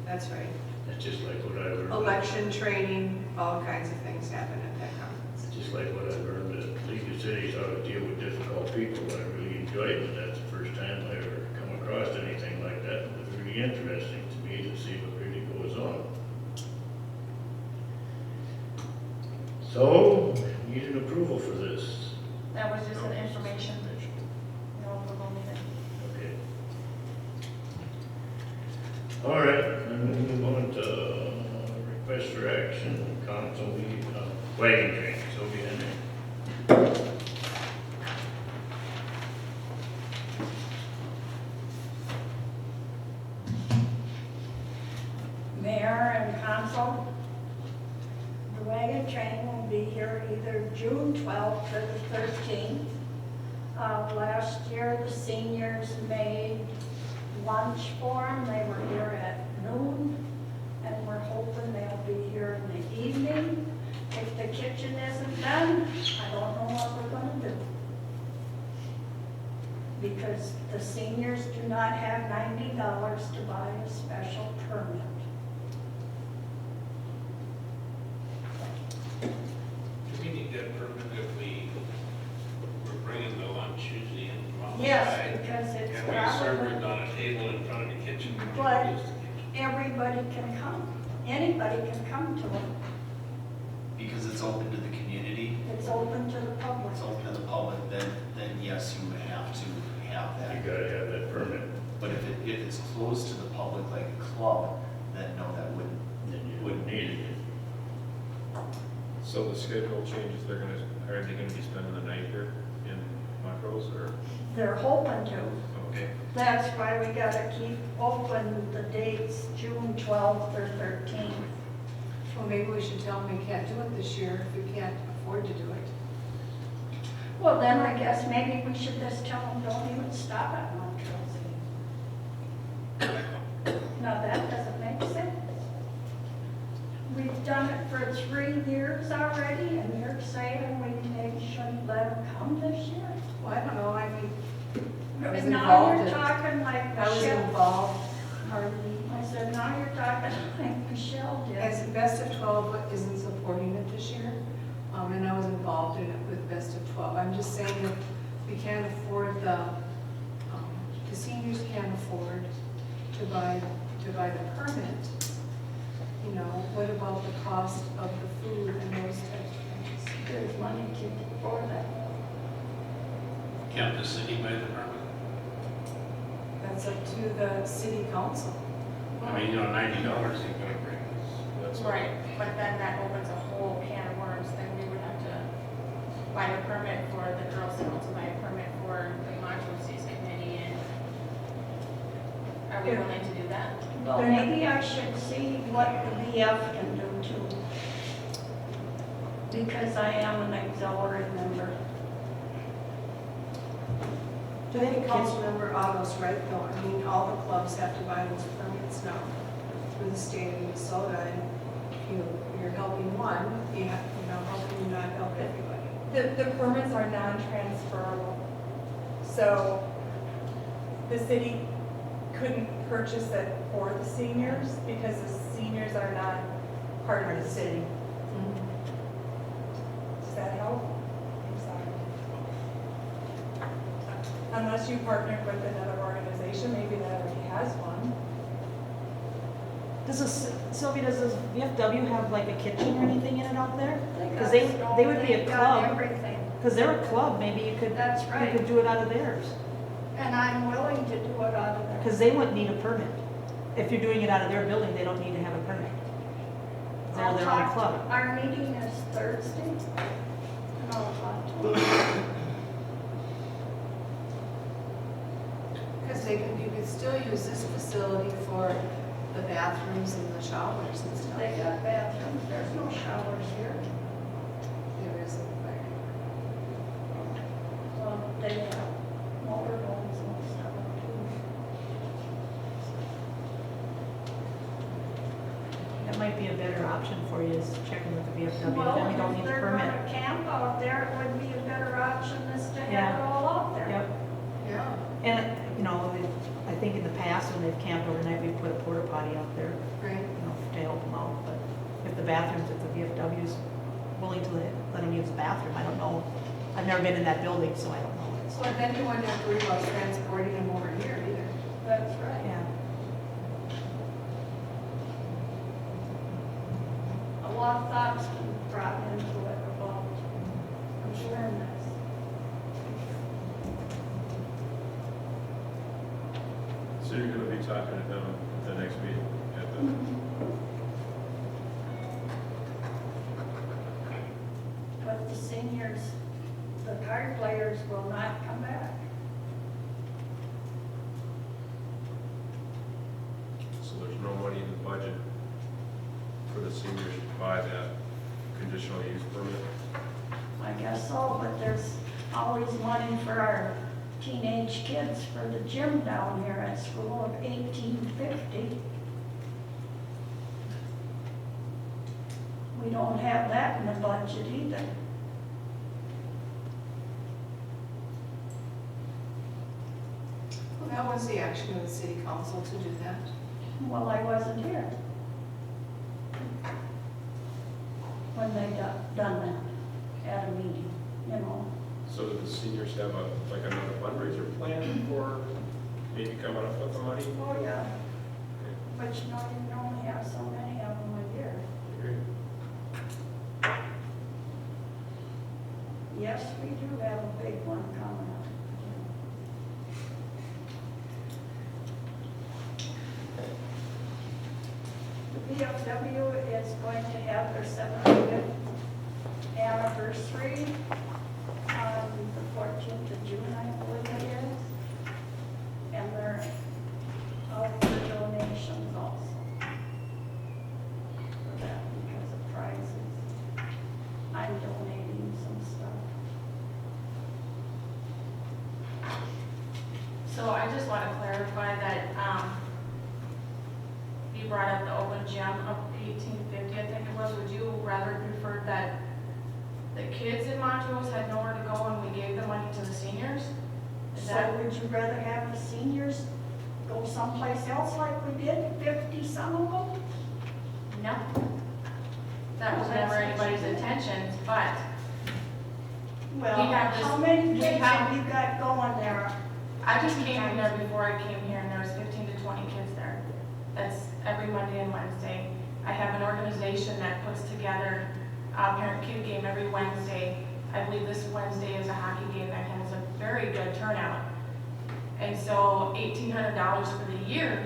That's right. It's just like what I learned. Election training, all kinds of things happen at that conference. Just like what I learned at League of Cities, how to deal with difficult people. I really enjoyed it. That's the first time I ever come across anything like that. It was really interesting to me to see what really goes on. So, need an approval for this. That was just an information. No approval needed. Okay. All right, then we move on to request for action, council, wagon train, so we in there. Mayor and council, the wagon train will be here either June 12th or the 13th. Last year, the seniors made lunch for them. They were here at noon, and we're hoping they'll be here in the evening. If the kitchen isn't done, I don't know what we're gonna do. Because the seniors do not have $90 to buy a special permit. Do we need that permit if we're bringing the lunch usually in from outside? Yes, because it's And we serve probably, it on a table in front of the kitchen? But- everybody can come. Anybody can come to it. Because it's open to the community, It's open to the public. it's open to the public, then yes, you would have to have You that. gotta have that permit, But if it's closed to the public like a club, then no, that wouldn't. then you Wouldn't wouldn't need it. So the schedule changes, are they gonna be spending the night here in Montrose, or? They're hoping to. Okay. That's why we gotta keep open the dates, June 12th or 13th. Well, maybe we should tell them we can't do it this year if we can't afford to do it. Well, then I guess maybe we should just tell them, don't even stop at Montrose. Now, that doesn't make sense. We've done it for 3 years already, and you're saying we maybe shouldn't let them come this year? Well, I don't know, I mean, I was And now involved you're in, talking like I was Michelle. involved, Pardon me. I said, now you're talking like Michelle did. as Best of 12 isn't supporting it this year, and I was involved in it with Best of 12. I'm just saying that we can't afford the seniors can't afford to buy the permit. You know, what about the cost of the food and those types of things? There's money to for that. Can't the city buy the permit? That's up to the city council. I mean, $90 ain't gonna bring us. That's what- Right, but then that opens a whole can of worms, then we would have to buy a permit for the Girl Scouts, buy a permit for the Montrose East Committee, and are we Yeah. willing to do that? Well, maybe I should see what the BF can do too. Because I am an auxiliary member. I think Councilmember Otto's right though. I mean, all the clubs have to buy those permits now through the state of Minnesota. And if you're helping one, how can you not help everybody? The permits are non-transferable. So the city couldn't purchase it for the seniors because the seniors are not part of the city. Does that help? I'm sorry. Unless you partnered with another organization, maybe that already has one. Sylvia, does this VFW have like a kitchen or anything in it out there? Because got they would be a stove, they've got club. everything. Because they're a club, maybe you could, That's you right. could do it out of theirs. And I'm willing to do it out of there. Because they wouldn't need a permit. If you're doing it out of their building, they don't need to have a permit. They're I'll their own talk to- club. Our meeting is Thursday. And I'll talk to them. Because you could still use this facility for the bathrooms and the showers and stuff. They got bathrooms, there's no showers here. There isn't, option for you is checking with the VFW, Well, then we don't if need a they're permit. gonna camp out there, it would be a better option is to have Yeah. it all out there. Yep, Yeah. and, you know, I think in the past, when they've camped overnight, we put a porta potty out there, Right. you know, to help them out, but if the bathrooms, if the VFW's willing to let them use the bathroom, I don't know. I've never been in that building, so I don't know. So then you wouldn't have to worry about transporting them over here either. That's right. Yeah. A lot of thoughts been brought into it about ensuring this. So you're gonna be talking to them at the next meeting, at the, But the seniors, the card players will not come back. so there's no money in the budget for the seniors to buy that conditional use permit? I guess so, but there's always money for our teenage kids for the gym down here at school of $18.50. We don't have that in the budget either. Well, that was the action of the city council to do that. Well, I wasn't here when they done that at a meeting, you know. So do the seniors have like another fundraiser plan for maybe coming up with the money? Oh, yeah. But you know, you can only have so many of them a year. Great. Yes, we do have a big one coming up. The VFW is going to have their 75th anniversary on the 14th of June, I believe it is. And they're out for donations also for that because of prizes. I'm donating some stuff. So I just want to clarify that, you brought up the open gym of 1850, I think it was. Would you rather prefer that the kids in Montrose had nowhere to go and we gave the money to the seniors? Is So that, would you rather have the seniors go someplace else like we did, 50 some of them? no? That was never anybody's intentions, but Well, We have how this- many we kids have- have you got going there? I just came in there before I came here, and there was 15 to 20 kids there. That's every Monday and Wednesday. I have an organization that puts together a parent-kid game every Wednesday. I believe this Wednesday is a hockey game that has a very good turnout. And so $1,800 for the year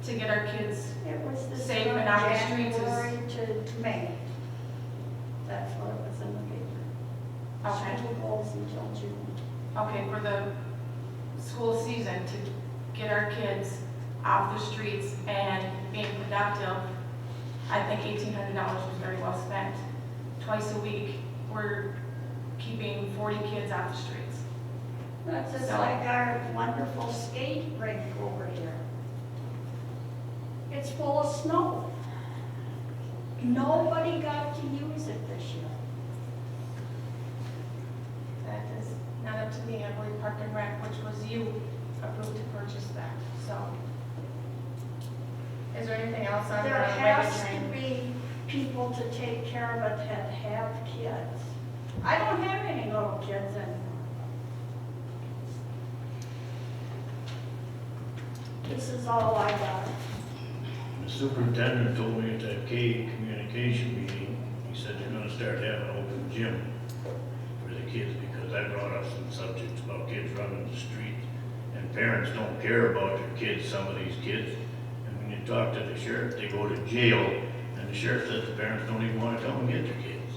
to get our kids, It was this Safe from and off the streets is- January to May. That's what it was in the paper. okay, School goes until June. okay, for the school season to get our kids off the streets and being productive, I think $1,800 was very well spent. Twice a week, we're keeping 40 kids off the streets. That's just So- like our wonderful skate rink over here. It's full of snow. Nobody got to use it this year. That is not up to me, I believe Park and Rec, which was you, approved to purchase that, so. Is there anything else on the There wagon has to train? be people to take care of it that have kids. I don't have any little kids anymore. This is all I got. The superintendent told me at that K communication meeting, he said they're gonna start having an open gym for the kids, because I brought up some subjects about kids running the streets, and parents don't care about their kids, some of these kids. And when you talk to the sheriff, they go to jail, and the sheriff says the parents don't even wanna come and get their kids.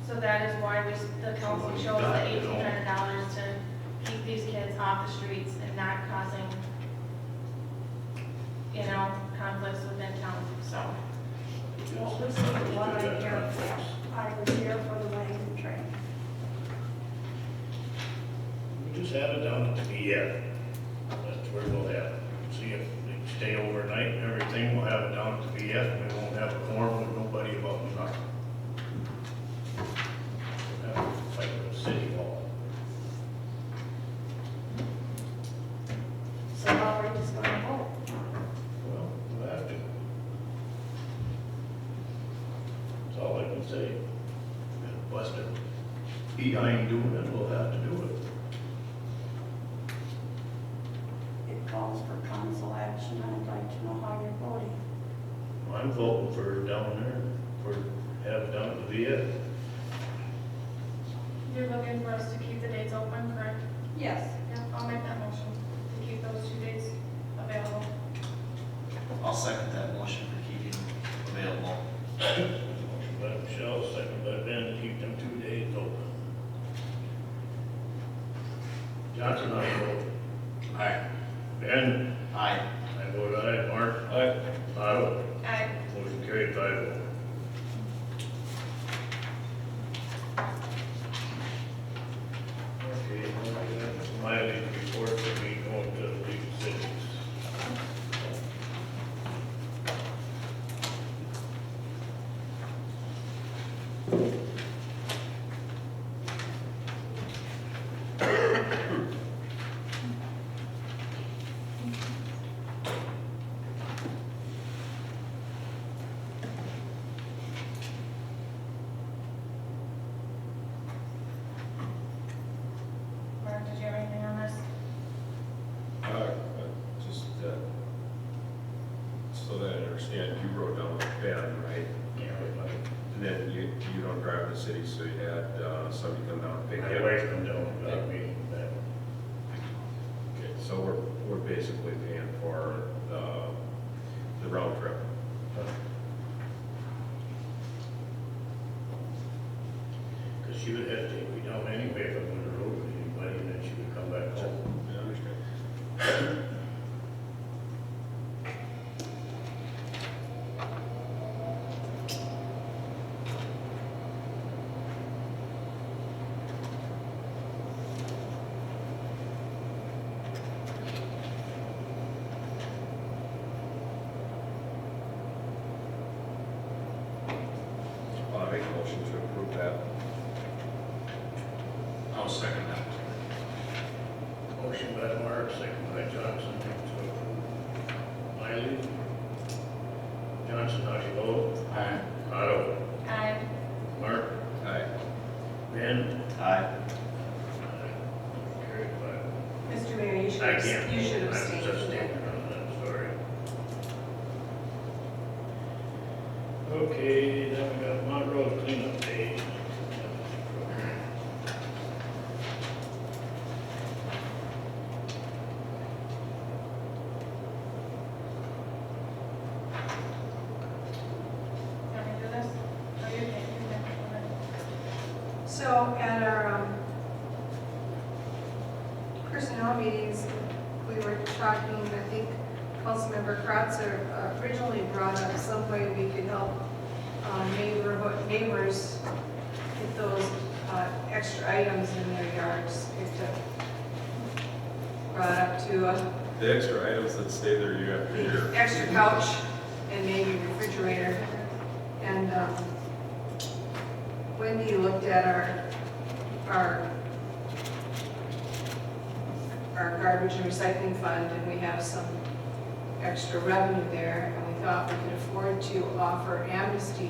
So that is why the council So chose the got it, $1,800 to keep these kids off the streets and not causing, conflicts within town, so. Well, this is what I'm here for. I was here for the wagon train. We just have it down at the VF. That's where we'll have it. See if they stay overnight and everything, we'll have it down at the VF, and we won't have a quorum with nobody That's all I can say. And Buster, he ain't doing it, we'll have to do it. It calls for council action. I'd like to know how you're voting. I'm voting for down there, for have down at the VA. You're looking for us to keep the dates open, correct? Yes. Yeah, I'll make that motion to keep those 2 days available. I'll second that motion for keeping available. Motion by Michelle, second by Ben, to keep them 2 days open. Johnson, how you vote? Aye. Ben? Aye. I vote aye. Mark? Aye. Otto? Aye. Motion carried 5-0. Okay, now I got mileage report for me going to the League of Cities. Mark, did you have anything on this? Just, so that I understand, you wrote down Ben, right? Yeah, right. And then you don't drive the city, so you had somebody come down and pick My you up. wife come down and got me back. Okay, so we're basically paying for the round trip. Because she would have to take me down anyway if I went to road with anybody, and then she would come back home. I understand. I'll make a motion to approve that. I'll second that. Motion by Mark, second by Johnson to approve mileage. Johnson, how do you vote? Aye. Otto? Aye. Mark? Aye. Ben? Aye. Carried 5. Mr. Mayor, you should, I can't. you should I'm abstain from abstaining that. from that, sorry. Okay, then we got Montrose cleanup day. Want me to do this? Oh, you can, you can. So at our personnel meetings, we were talking, I think Councilmember Kratzer originally brought up some way we could help neighbors get those extra items in their yards picked up. Brought up to The extra items that stay there year after year. the extra couch and maybe refrigerator. And Wendy looked at our garbage and recycling fund, and we have some extra revenue there, and we thought we could afford to offer amnesty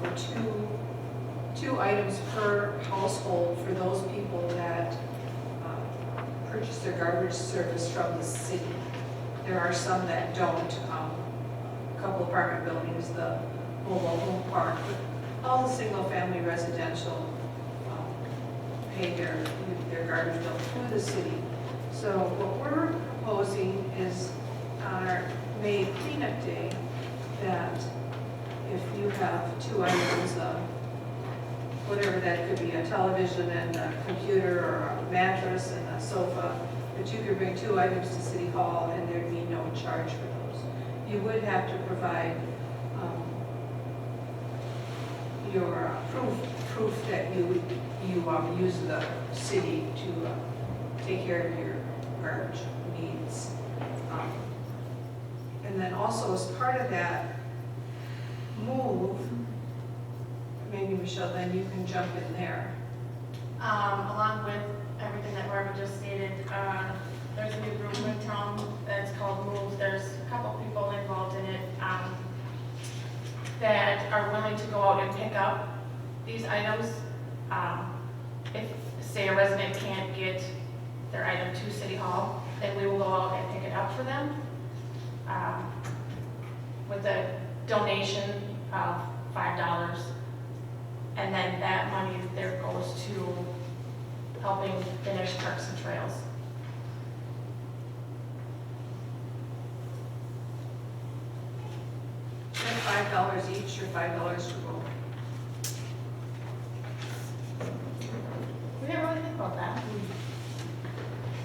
for two items per household for those people that purchase their garbage service from the city. There are some that don't. A couple apartment buildings, the mobile home park, but all the single-family residential pay their garbage bill through the city. So what we're proposing is on our May cleanup day, that if you have two items, whatever that could be, a television and a computer, or a mattress and a sofa, that you could bring two items to City Hall and there'd be no charge for those. You would have to provide your proof that you use the city to take care of your garbage needs. And then also as part of that move, maybe Michelle, then you can jump in there. Along with everything that Barbara just stated, there's a new group in town that's called Move. There's a couple people involved in it. that are willing to go out and pick up these items. If, say, a resident can't get their item to City Hall, then we will go out and pick it up for them with a donation of $5. And then that money there goes to helping finish Parks and Trails. $5 each or $5 for both? We didn't really think about that.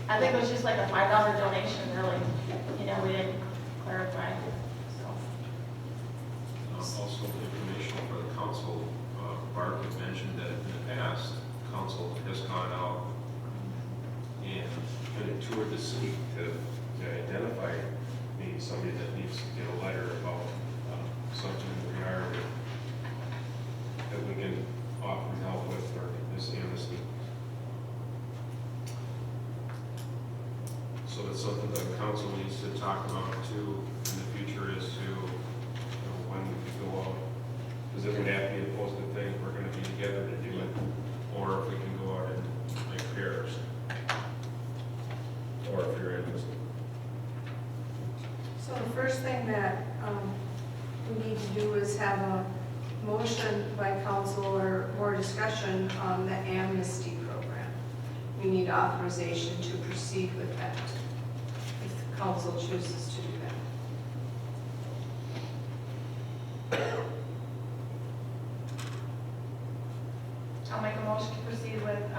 I think it was just like a $5 donation, really. You know, we didn't clarify, so. Also, information for the council, Barb had mentioned that in the past, council has gone out and kind of toured the city to identify maybe somebody that needs to get a letter about something in the yard that we can offer help with, or this amnesty. So that's something the council needs to talk about too in the future, is to, when we could go out. Because it would have to be a posted thing, we're gonna be together to do it, or if we can go out and make pairs. Or if you're interested. So the first thing that we need to do is have a motion by council or more discussion on the amnesty program. We need authorization to proceed with that, if the council chooses to do that. I'll make a motion to proceed with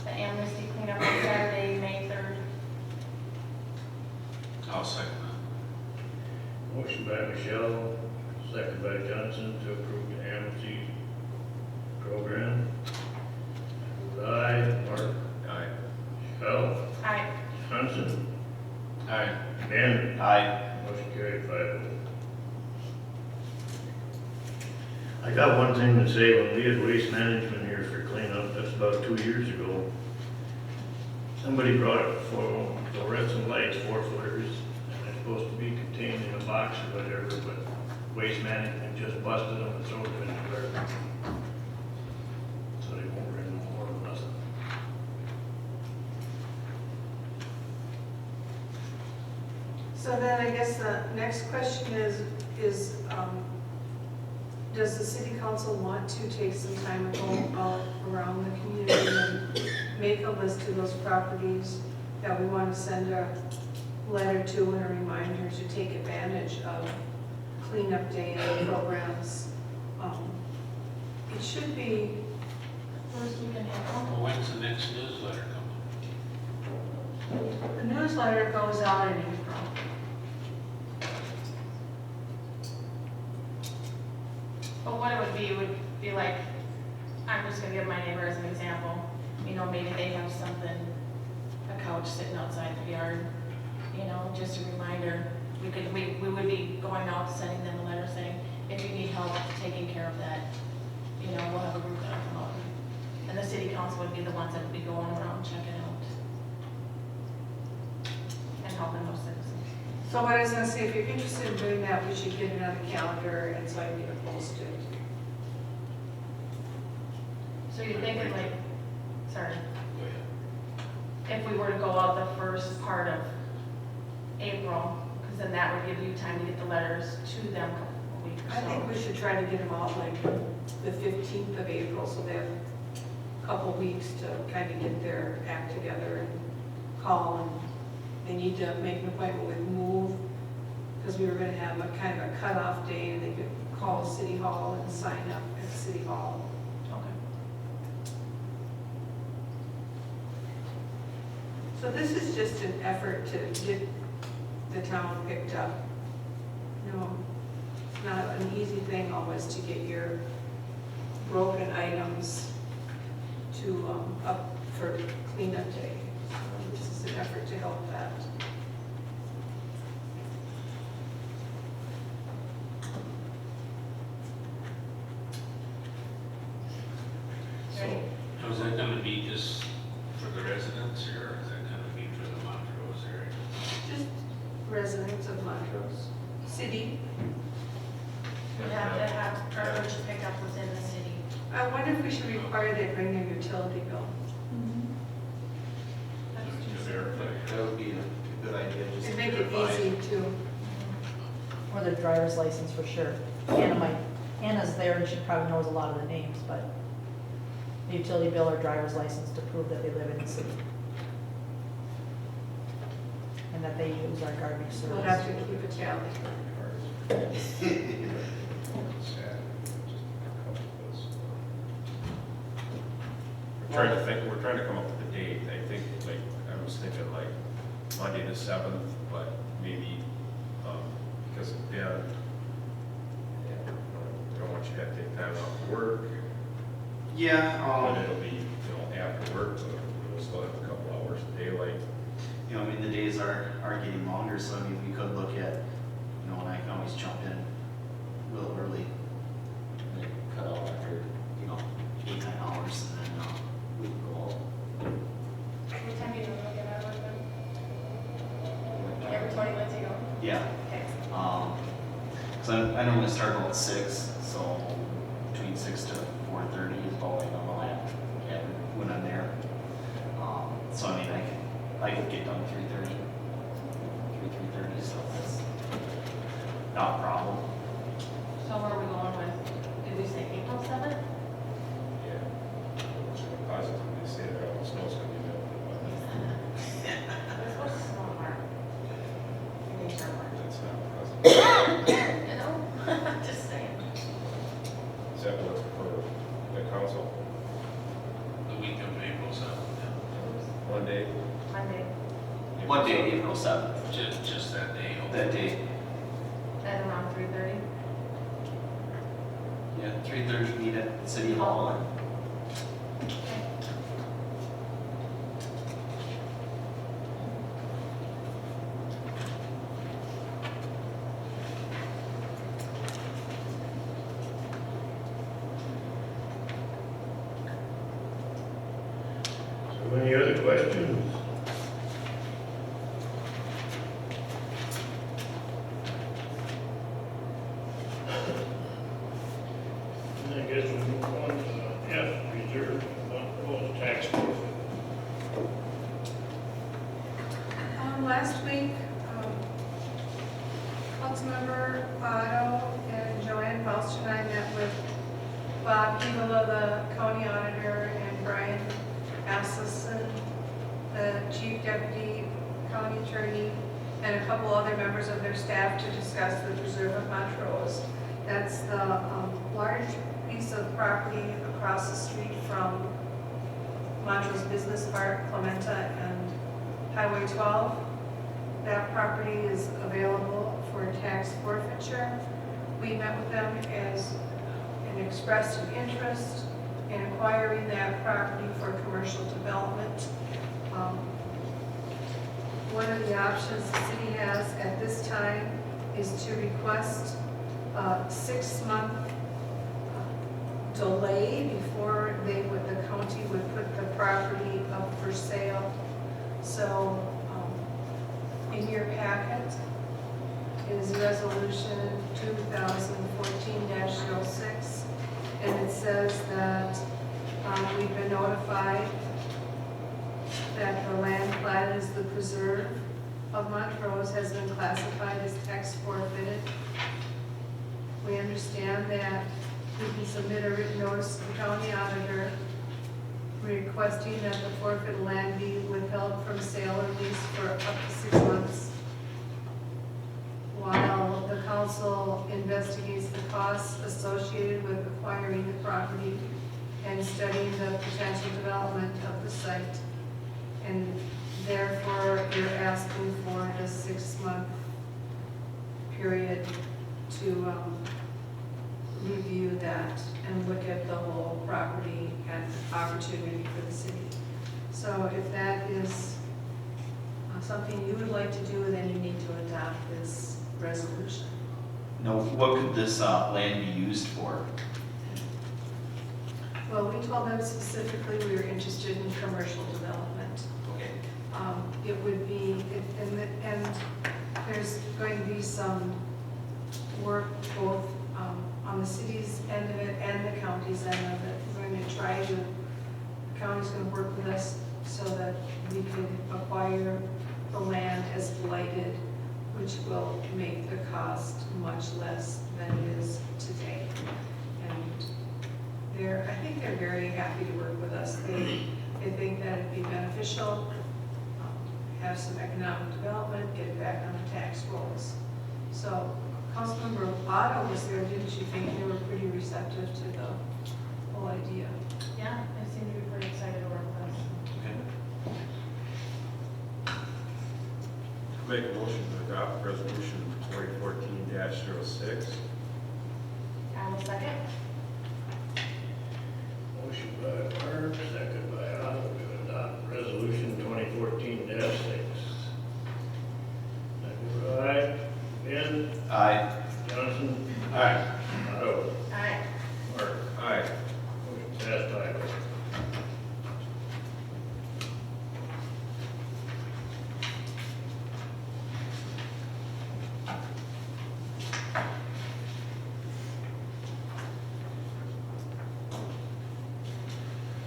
the amnesty cleanup on Saturday, May 3rd. I'll second that. Motion by Michelle, second by Johnson to approve the amnesty program. Aye. Mark? Aye. Michelle? Aye. Johnson? Aye. Ben? Aye. Motion carried 5-0. I got one thing to say. When we had waste management here for cleanup, that's about 2 years ago, somebody brought up fluorescent lights, 4-footers, and they're supposed to be contained in a box or whatever, but waste management just busted them and threw them in the garbage. So they won't bring no more of nothing. So then I guess the next question is does the city council want to take some time to go out around the community and make a list of those properties that we want to send a letter to and a reminder to take advantage of cleanup day programs? It should be, First weekend in April. Well, when's the next newsletter coming? the newsletter goes out in April. But what it would be like, I'm just gonna give my neighbor as an example. You know, maybe they have something, a couch sitting outside the yard, you know, just a reminder. We would be going out, sending them a letter saying, if you need help taking care of that, you know, we'll have a group that'll come out. And the city council would be the ones that would be going around checking out and helping those citizens. So what I was gonna say, if you're interested in doing that, we should get it on the calendar and so I can get it posted. So you're thinking like, sorry, if we were to go out the first part of April, because then that would give you time to get the letters to them a week or so. I think we should try to get them out like the 15th of April, so they have a couple weeks to kind of get their act together and call, and they need to make an appointment with MOVE, because we were gonna have a kind of a cutoff day, and they could call City Hall and sign up at City Hall. Okay. So this is just an effort to get the town picked up. You know, it's not an easy thing always to get your broken items to, up for cleanup day. So this is an effort to help that. Ready? Now, is that gonna be just for the residents, or is that gonna be for the Montrose area? Just residents of Montrose City. We have to have garbage pickup within the city. I wonder if we should require they bring their utility bill. That would be a good idea, just to It'd make it verify. easy too. Or their driver's license for sure. Anna's there and she probably knows a lot of the names, but the utility bill or driver's license to prove that they live in the city. And that they use our garbage We'll have service. to keep a tally. We're trying to come up with a date. I think, like, I was thinking like Monday the 7th, but maybe, because of Ben, I don't want you to have to take time off work. Yeah, But it'll be, after work, so we'll still have a couple hours of daylight. I mean, the days are getting longer, so I mean, we could look at, and I can always jump in a little early. Like, cut out after, 8, 9 hours, and then, we can go home. What time do you want to get out of work then? Every 20 minutes you go? Yeah, Okay. so I normally start about 6, so between 6 to 4:30 is about like I'm at when I'm there. So I mean, I can get done 3:30, 3:30, so that's not a problem. So where are we going with, did we say April 7th? Yeah. Positively say that all the snow's gonna be melted, but It's supposed to snow tomorrow. Maybe somewhere. that's not positive. You know, just saying. Is that what for the council? The week of April 7th, One day? Monday, What day, April 7th? just that day. That day? at around 3:30. Yeah, 3:30 meet at City Hall. So any other questions? I guess we'll move on to F, reserve unproposed tax forfeit. Last week, Councilmember Otto and Joanne Foster and I met with Bob Hevela, the county auditor, and Brian Asselson, the chief deputy county attorney, and a couple other members of their staff to discuss the preserve of Montrose. That's the large piece of property across the street from Montrose Business Park, Clementa, and Highway 12. That property is available for tax forfeiture. We met with them and expressed an interest in acquiring that property for commercial development. One of the options the city has at this time is to request a 6-month delay before the county would put the property up for sale. So in your packet is resolution 2014-06, and it says that we've been notified that the land plat is the preserve of Montrose has been classified as tax forfeited. We understand that we can submit a written notice to the county auditor requesting that the forfeit land be withheld from sale or lease for up to 6 months while the council investigates the costs associated with acquiring the property and studying the potential development of the site. And therefore, you're asking for the 6-month period to review that and look at the whole property and opportunity for the city. So if that is something you would like to do, then you need to adopt this resolution. Now, what could this land be used for? Well, we told them specifically we were interested in commercial development. Okay. It would be, and there's going to be some work both county's end of it. We're going to try to, the county's going to work with us so that we can acquire the land as blighted, which will make the cost much less than it is today. And I think they're very happy to work with us. They think that it'd be beneficial, have some economic development, get it back on the tax rolls. So Councilmember Otto was there, didn't you think? They were pretty receptive to the whole idea. Yeah, they seem to be pretty excited to work with us. Okay. Make a motion to adopt resolution 2014-06. I will second. Motion by Mark, second by Otto, to adopt resolution 2014-6. Aye. Ben? Aye. Johnson? Aye. Otto? Aye. Mark? Aye. Motion passed 5-0.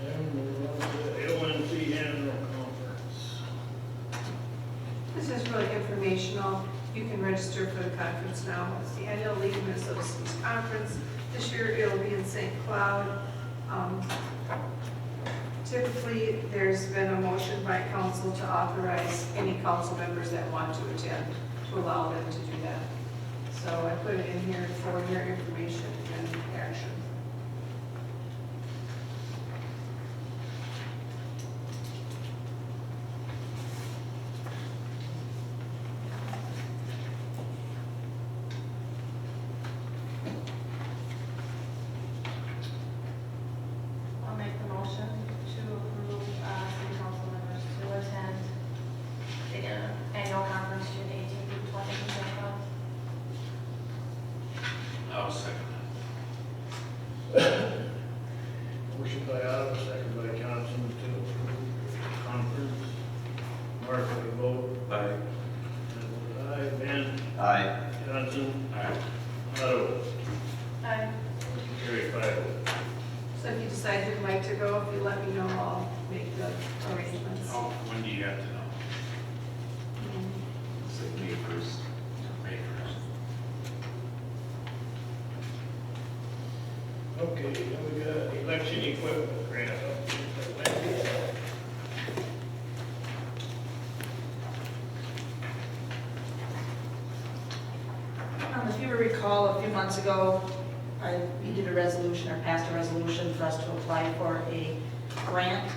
And we're on to LNC annual conference. This is really informational. You can register for the conference now. It's the annual League of Minnesota Cities Conference. This year it'll be in St. Cloud. Typically, there's been a motion by council to authorize any council members that want to attend, to allow them to do that. So I put it in here for your information and action. I'll make the motion to approve city council members to attend the annual conference June 18th through 20th in St. Cloud. I'll second Motion by Otto, second by Johnson to approve conference. Mark, will you vote? that. Aye. Aye. Ben? Aye. Johnson? Aye. Otto? Aye. Motion carried 5-0. So if you decide you'd like to go, if you let me know, I'll make the arrangements. When do you have to know? It's like May 1st. May 1st. Okay, then we got election equipment grant update. If you recall, a few months ago, we did a resolution, or passed a resolution for us to apply for a grant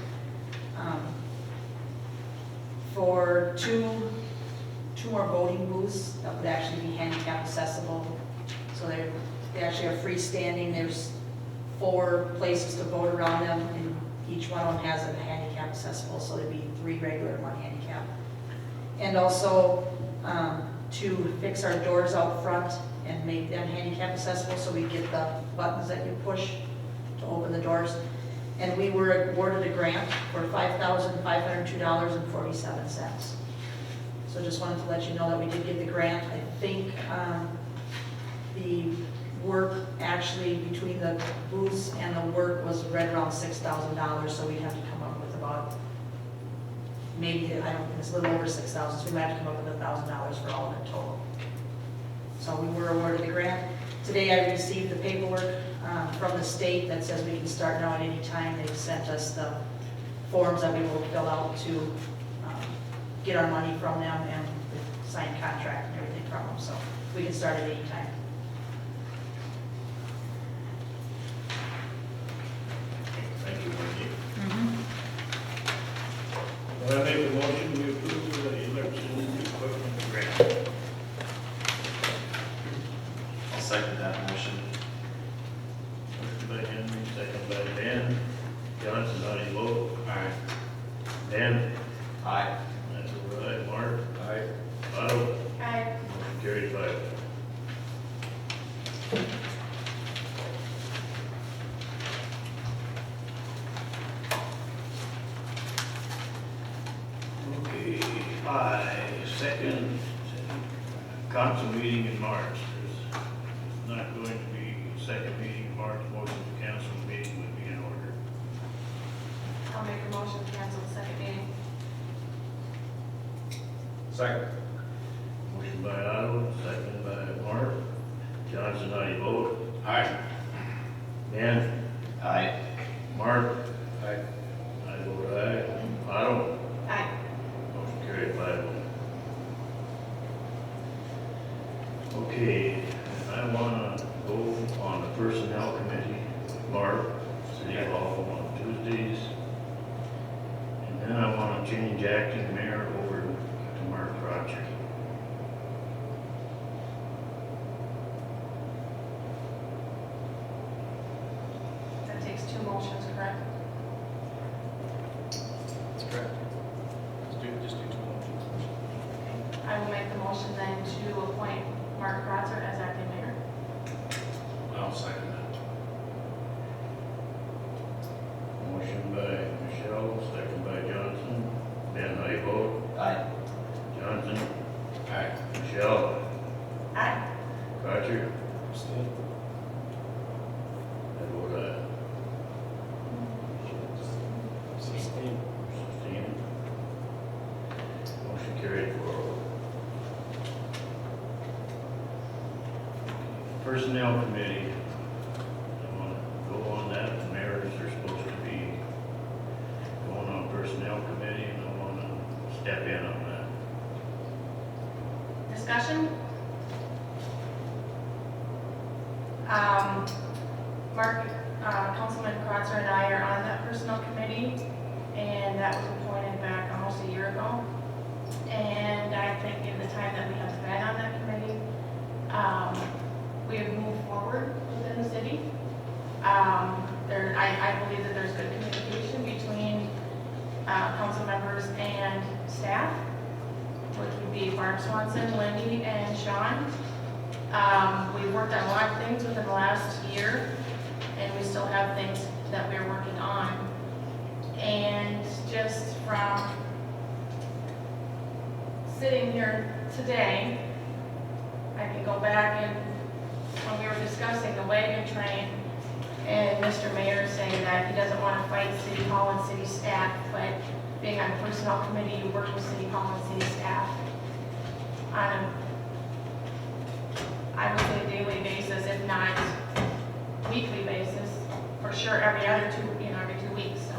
for two more voting booths that would actually be handicap accessible. So they actually are freestanding. There's 4 places to vote around them, and each one of them has a handicap accessible, so there'd be 3 regular and 1 handicap. And also to fix our doors out front and make them handicap accessible, so we get the buttons that you push to open the doors. And we were awarded a grant for $5,502.47. So just wanted to let you know that we did get the grant. I think the work actually between the booths and the work was right around $6,000, so we'd have to come up with about, maybe, I don't think, it's a little over 6,000, so we might have to come up with $1,000 for all of it total. So we were awarded the grant. Today I received the paperwork from the state that says we can start now at any time. They've sent us the forms that we will fill out to get our money from them and the signed contract and everything from them, so we can start at any time. Thank you, Wendy. Well, I make a motion to approve the election equipment grant. I'll second that motion. Motion by Henry, second by Ben. Johnson, how do you vote? Aye. Ben? Aye. That's all right. Mark? Aye. Otto? Aye. Motion carried 5. Okay, second council meeting in March. There's not going to be a second meeting in March, motion to cancel the meeting Second. Motion by Otto, second by Mark. Johnson, how do you vote? Aye. Dan? Aye. Mark? Aye. I vote aye. Otto? Aye. Motion carried 5-0. Okay, I wanna go on the personnel committee, Mark, City Hall on Tuesdays. And then I wanna change acting mayor over to Mark Roger. That takes 2 motions, correct? That's correct. Just do 2 motions. I will make the motion then to appoint Mark Kratzer as acting mayor. I'll second that. Motion by Michelle, second by Johnson. Ben, how you vote? Aye. Johnson? Aye. Michelle? Aye. Roger? Abstain. I vote aye. 16. 16. Motion carried 4-0. Personnel committee, I want to go on that. The mayors are supposed to be going on personnel committee, and I want to step in on that. Discussion? Mark, Councilman Kratzer and I are on that personnel committee, and that was appointed back almost a year ago. And I think in the time that we have been on that committee, we have moved forward within the city. I believe that there's good communication between council members and staff, which would be Barb Swanson, Wendy, and Sean. We've worked on a lot of things within the last year, and we still have things that we're working on. And just from sitting here today, I can go back and when we were discussing the wagon train and Mr. Mayor saying that he doesn't want to fight City Hall and city staff, but being on the personnel committee, you work with City Hall and city staff on a, I would say, daily basis, if not weekly basis, for sure every other every 2 weeks, so.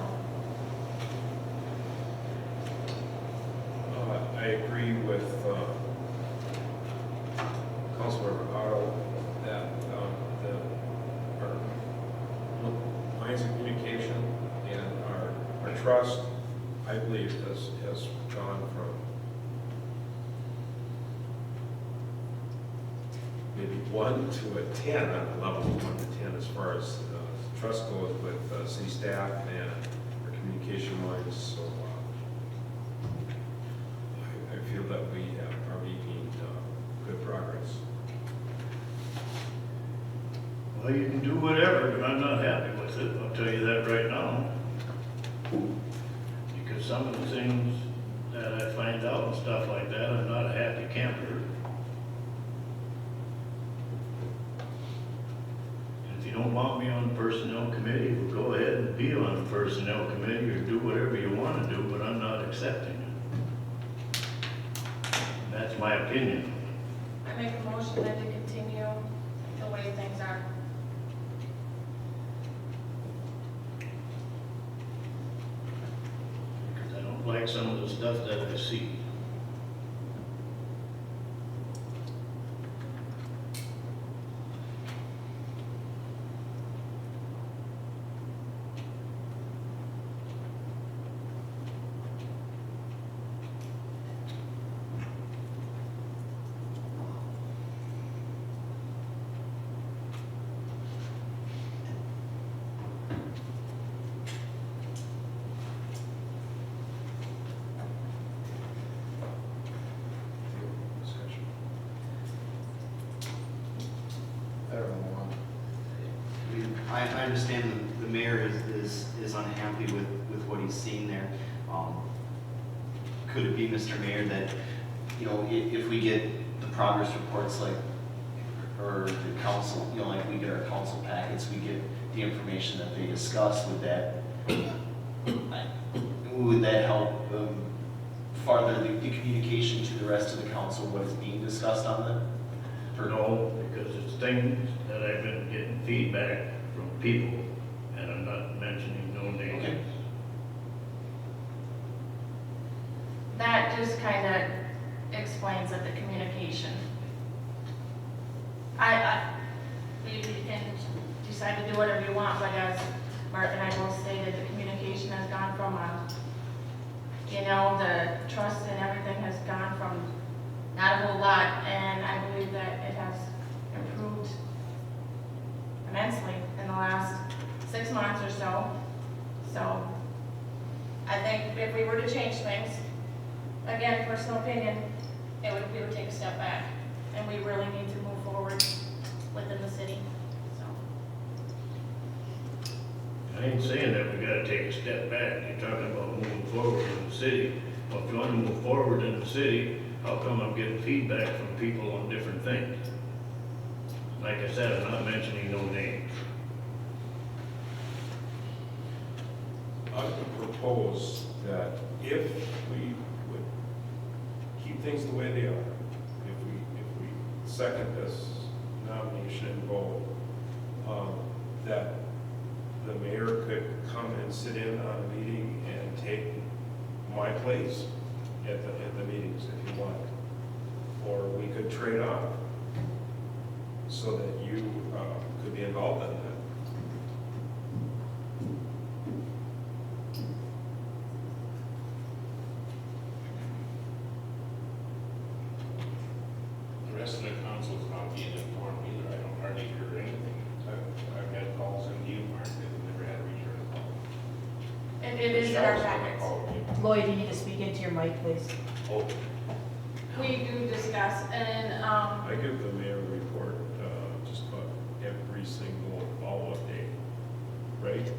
I agree with Councilmember Otto that our lines of communication and our trust, I believe, has gone from maybe 1 to a 10 on a level of 1 to 10 as far as trust goes with city staff and our communication lines. So I feel that we are making good progress. Well, you can do whatever, but I'm not happy with it. I'll tell you that right now. Because some of the things that I find out and stuff like that, I'm not a happy camper. And if you don't want me on the personnel committee, well, go ahead and be on the personnel committee or do whatever you want to do, but I'm not accepting it. And that's my opinion. I make a motion then to continue the way things are. Because I don't like some of the stuff that I see. Discussion. I don't know. I understand the mayor is unhappy with what he's seeing there. Could it be, Mr. Mayor, that, if we get the progress reports or the council, like we get our council packets, we get the information that they discuss, would that help farther the communication to the rest of the council, what is being discussed on the? No, because it's things that I've been getting feedback from people, and I'm not mentioning no names. Okay. That just kind of explains that the communication. You can decide to do whatever you want, but as Mark and I both stated, the communication has gone from, the trust and everything has gone from not a whole lot, and I believe that it has improved immensely in the last 6 months or so. So I think if we were to change things, again, personal opinion, we would take a step back, and we really need to move forward within the city, so. I ain't saying that we gotta take a step back, you're talking about moving forward in the city. Well, if you wanna move forward in the city, how come I'm getting feedback from people on different things? Like I said, I'm not mentioning no names. I would propose that if we would keep things the way they are, if we second this nomination and vote, that the mayor could come and sit in on a meeting and take my place at the meetings if you want. Or we could trade off so that you could be involved in that. The rest of the council's not being informed either. I don't hardly hear anything. I've had calls into you, Mark, and never had a return call. It is in our Michelle's never packets. called me. Lloyd, you need to speak into your mic, please. Oh, We do discuss, and, I give the mayor a report just about every single follow-up day, right?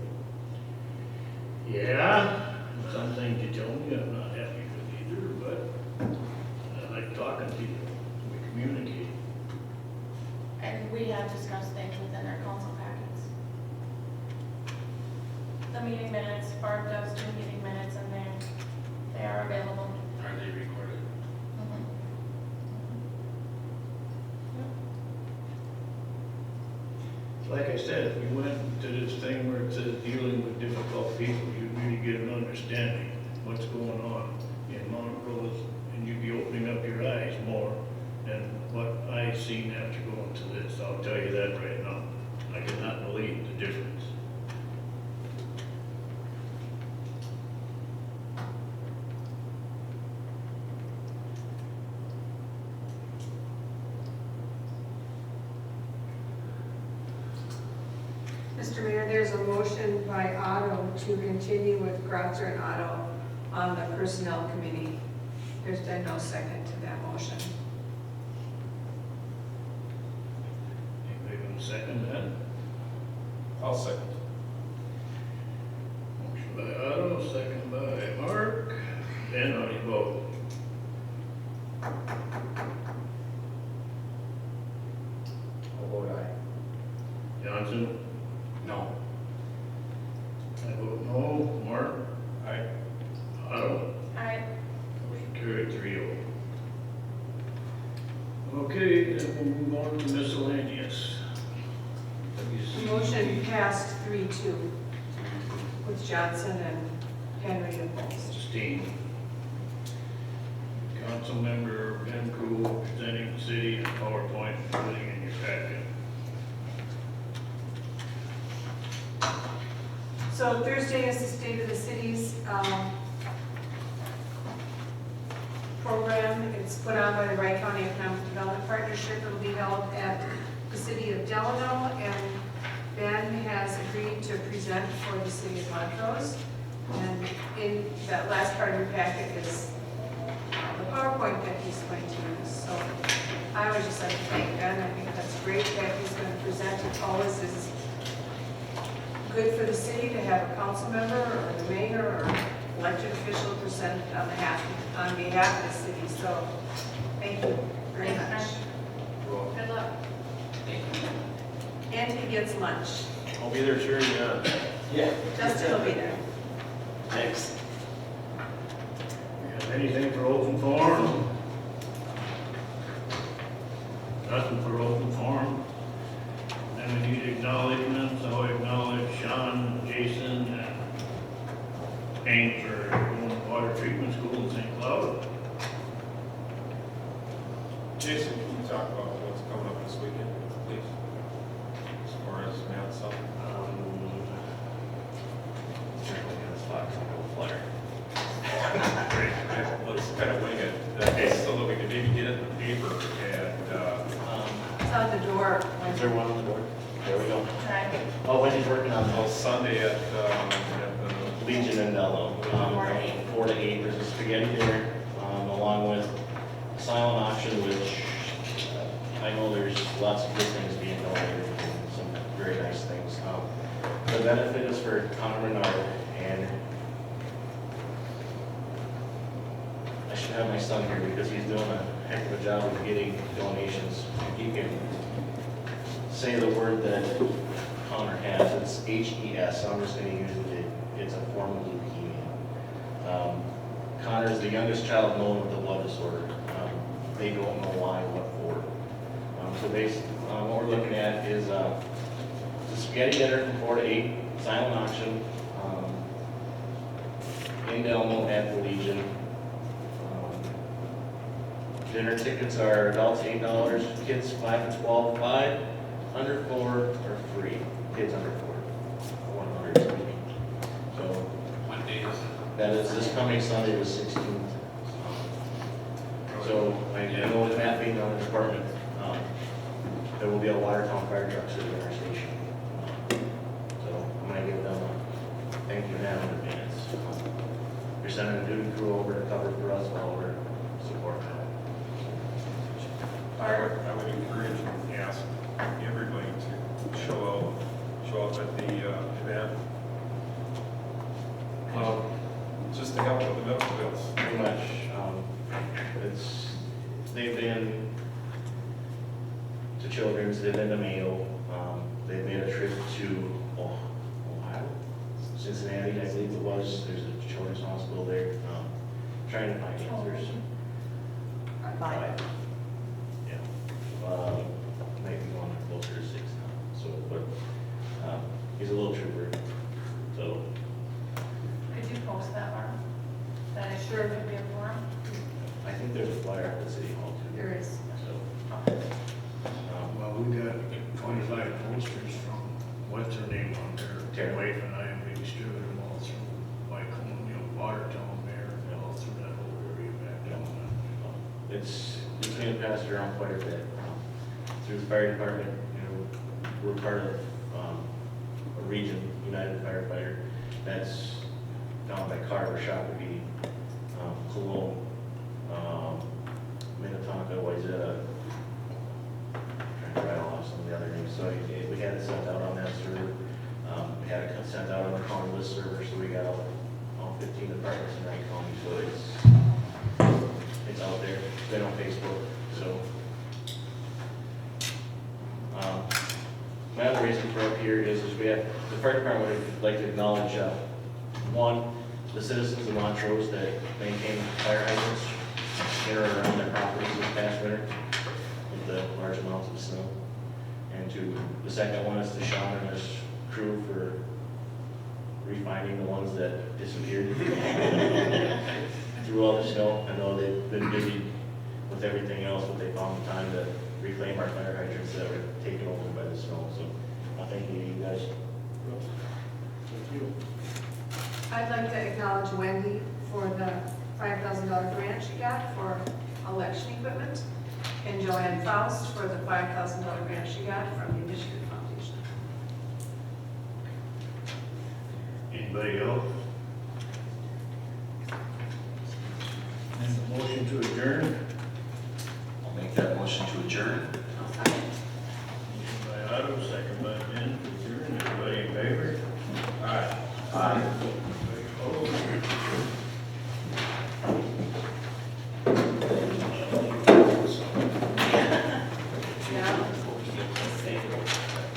Yeah, some things you tell me I'm not happy with either, but I like talking to you, we communicate. and we have discussed things within our council packets. The meeting minutes, Barb does do meeting minutes, and they are available. are they recorded? Mhm. Like I said, if we went to this thing where it says dealing with difficult people, you'd really get an understanding what's going on in Montrose, and you'd be opening up your eyes more than what I seen after going to this. I'll tell you that right now. I cannot believe the difference. Mr. Mayor, there's a motion by Otto to continue with Grotzer and Otto on the Personnel Committee. There's been no second to that motion. Anybody gonna second that? I'll second. Motion by Otto, second by Mark. Ben, how do you vote? I'll vote aye. Johnson? No. I vote no. Mark? Aye. Otto? Aye. Motion carried 3-0. Okay, then we'll move on to miscellaneous. The motion passed 3-2 with Johnson and Henry opposed. Steen. Councilmember Ben Cool presenting the city and PowerPoint, including in your packet. So Thursday is the State of the Cities program. It's put on by the Wright County Economic Development Partnership. It will be held at the city of Delano, and Ben has agreed to present for the city of Montrose. And in that last part of your packet is the PowerPoint that he's going to use. So I would just like to thank Ben. I think that's great that he's going to present. It always is good for the city to have a council member or the mayor or elected official present on behalf of the city. So thank you very much. Good luck. And he gets lunch. I'll be there cheering you on. Yeah. Justin will be there. Thanks. We got Anything for open forum? Nothing for open forum. Then we need acknowledgements. I'll acknowledge Sean, Jason, and Hank for doing the water treatment school in St. Cloud. Jason, can you talk about what's coming up this weekend, please? As far as Matt's up. Certainly in the spot, so no flare. Let's kind of wing it, so that we can maybe get it in the paper and, It's on the door. Is there one on the door? There we go. Right. Oh, Wendy's working on well, those. Sunday at the Legion and Dello. 4 to 8. 4 to 8, there's a spaghetti dinner, along with silent auction, which I know there's lots of good things being donated, and some very nice things. The benefit is for Connor Menard, and I should have my son here because he's doing a heck of a job of getting donations. He can say the word that Connor has, it's HES, so I'm just gonna use it, it's a form of leukemia. Connor is the youngest child known with the blood disorder. They don't know why, what for. So what we're looking at is the spaghetti dinner from 4 to 8, silent auction, in Delmo at the Legion. Dinner tickets are adults $8, kids 5 to 12, 5, under 4 are free, kids under 4, 100 excuse me. So What day is it? that is this coming Sunday, the 16th. So I know with Matt being on the department, there will be a Watertown fire truck sitting in our station. So I'm gonna give them a thank you now in advance. You're sending a duty crew over to cover for us while we're supporting them. I would encourage and ask everybody to show up at the event. Just to help with the medical bills. Pretty much, they've been to Children's, they've been to Mayo, they've made a trip to Ohio, Cincinnati, I believe it was, there's a children's hospital there, trying to find answers. Five. Yeah, maybe going closer to 6 now, so, but, he's a little trooper, so. Could you post that, Barb? That is sure could be a forum? I think there's a flyer at the city hall too. There is. So, Well, we got 25 posters from, what's her name on there? Terry. Wife and I, and we distributed them all through Wycombe, Watertown there, all through that whole area back down. It's being passed around quite a bit. Through the fire department, we're part of a region, United Firefighter, that's down by Carver, Shakopee, Cologne, Minnetonka, Wayzata, trying to rattle off some of the other names. So we had it sent out on that server. We had it sent out on the county list server, so we got all 15 departments in Wright County, so it's out there. It's been on Facebook, so. My other reason for up here is we have, the fire department would like to acknowledge, one, the citizens of Montrose that maintain fire hydrants in or around their properties this past winter with the large amounts of snow. And two, the second one is to Sean and his crew for refinding the ones that disappeared through all the snow. I know they've been busy with everything else, but they found the time to reclaim our fire hydrants that were taken over by the snow. So I thank you guys. Thank you. I'd like to acknowledge Wendy for the $5,000 grant she got for election equipment, and Joanne Faust for the $5,000 grant she got from the Michigan Foundation. Anybody else? And the motion to adjourn, I'll make that motion to adjourn. Second. motion by Otto, second by Ben, to adjourn. Everybody in favor? Aye. Aye.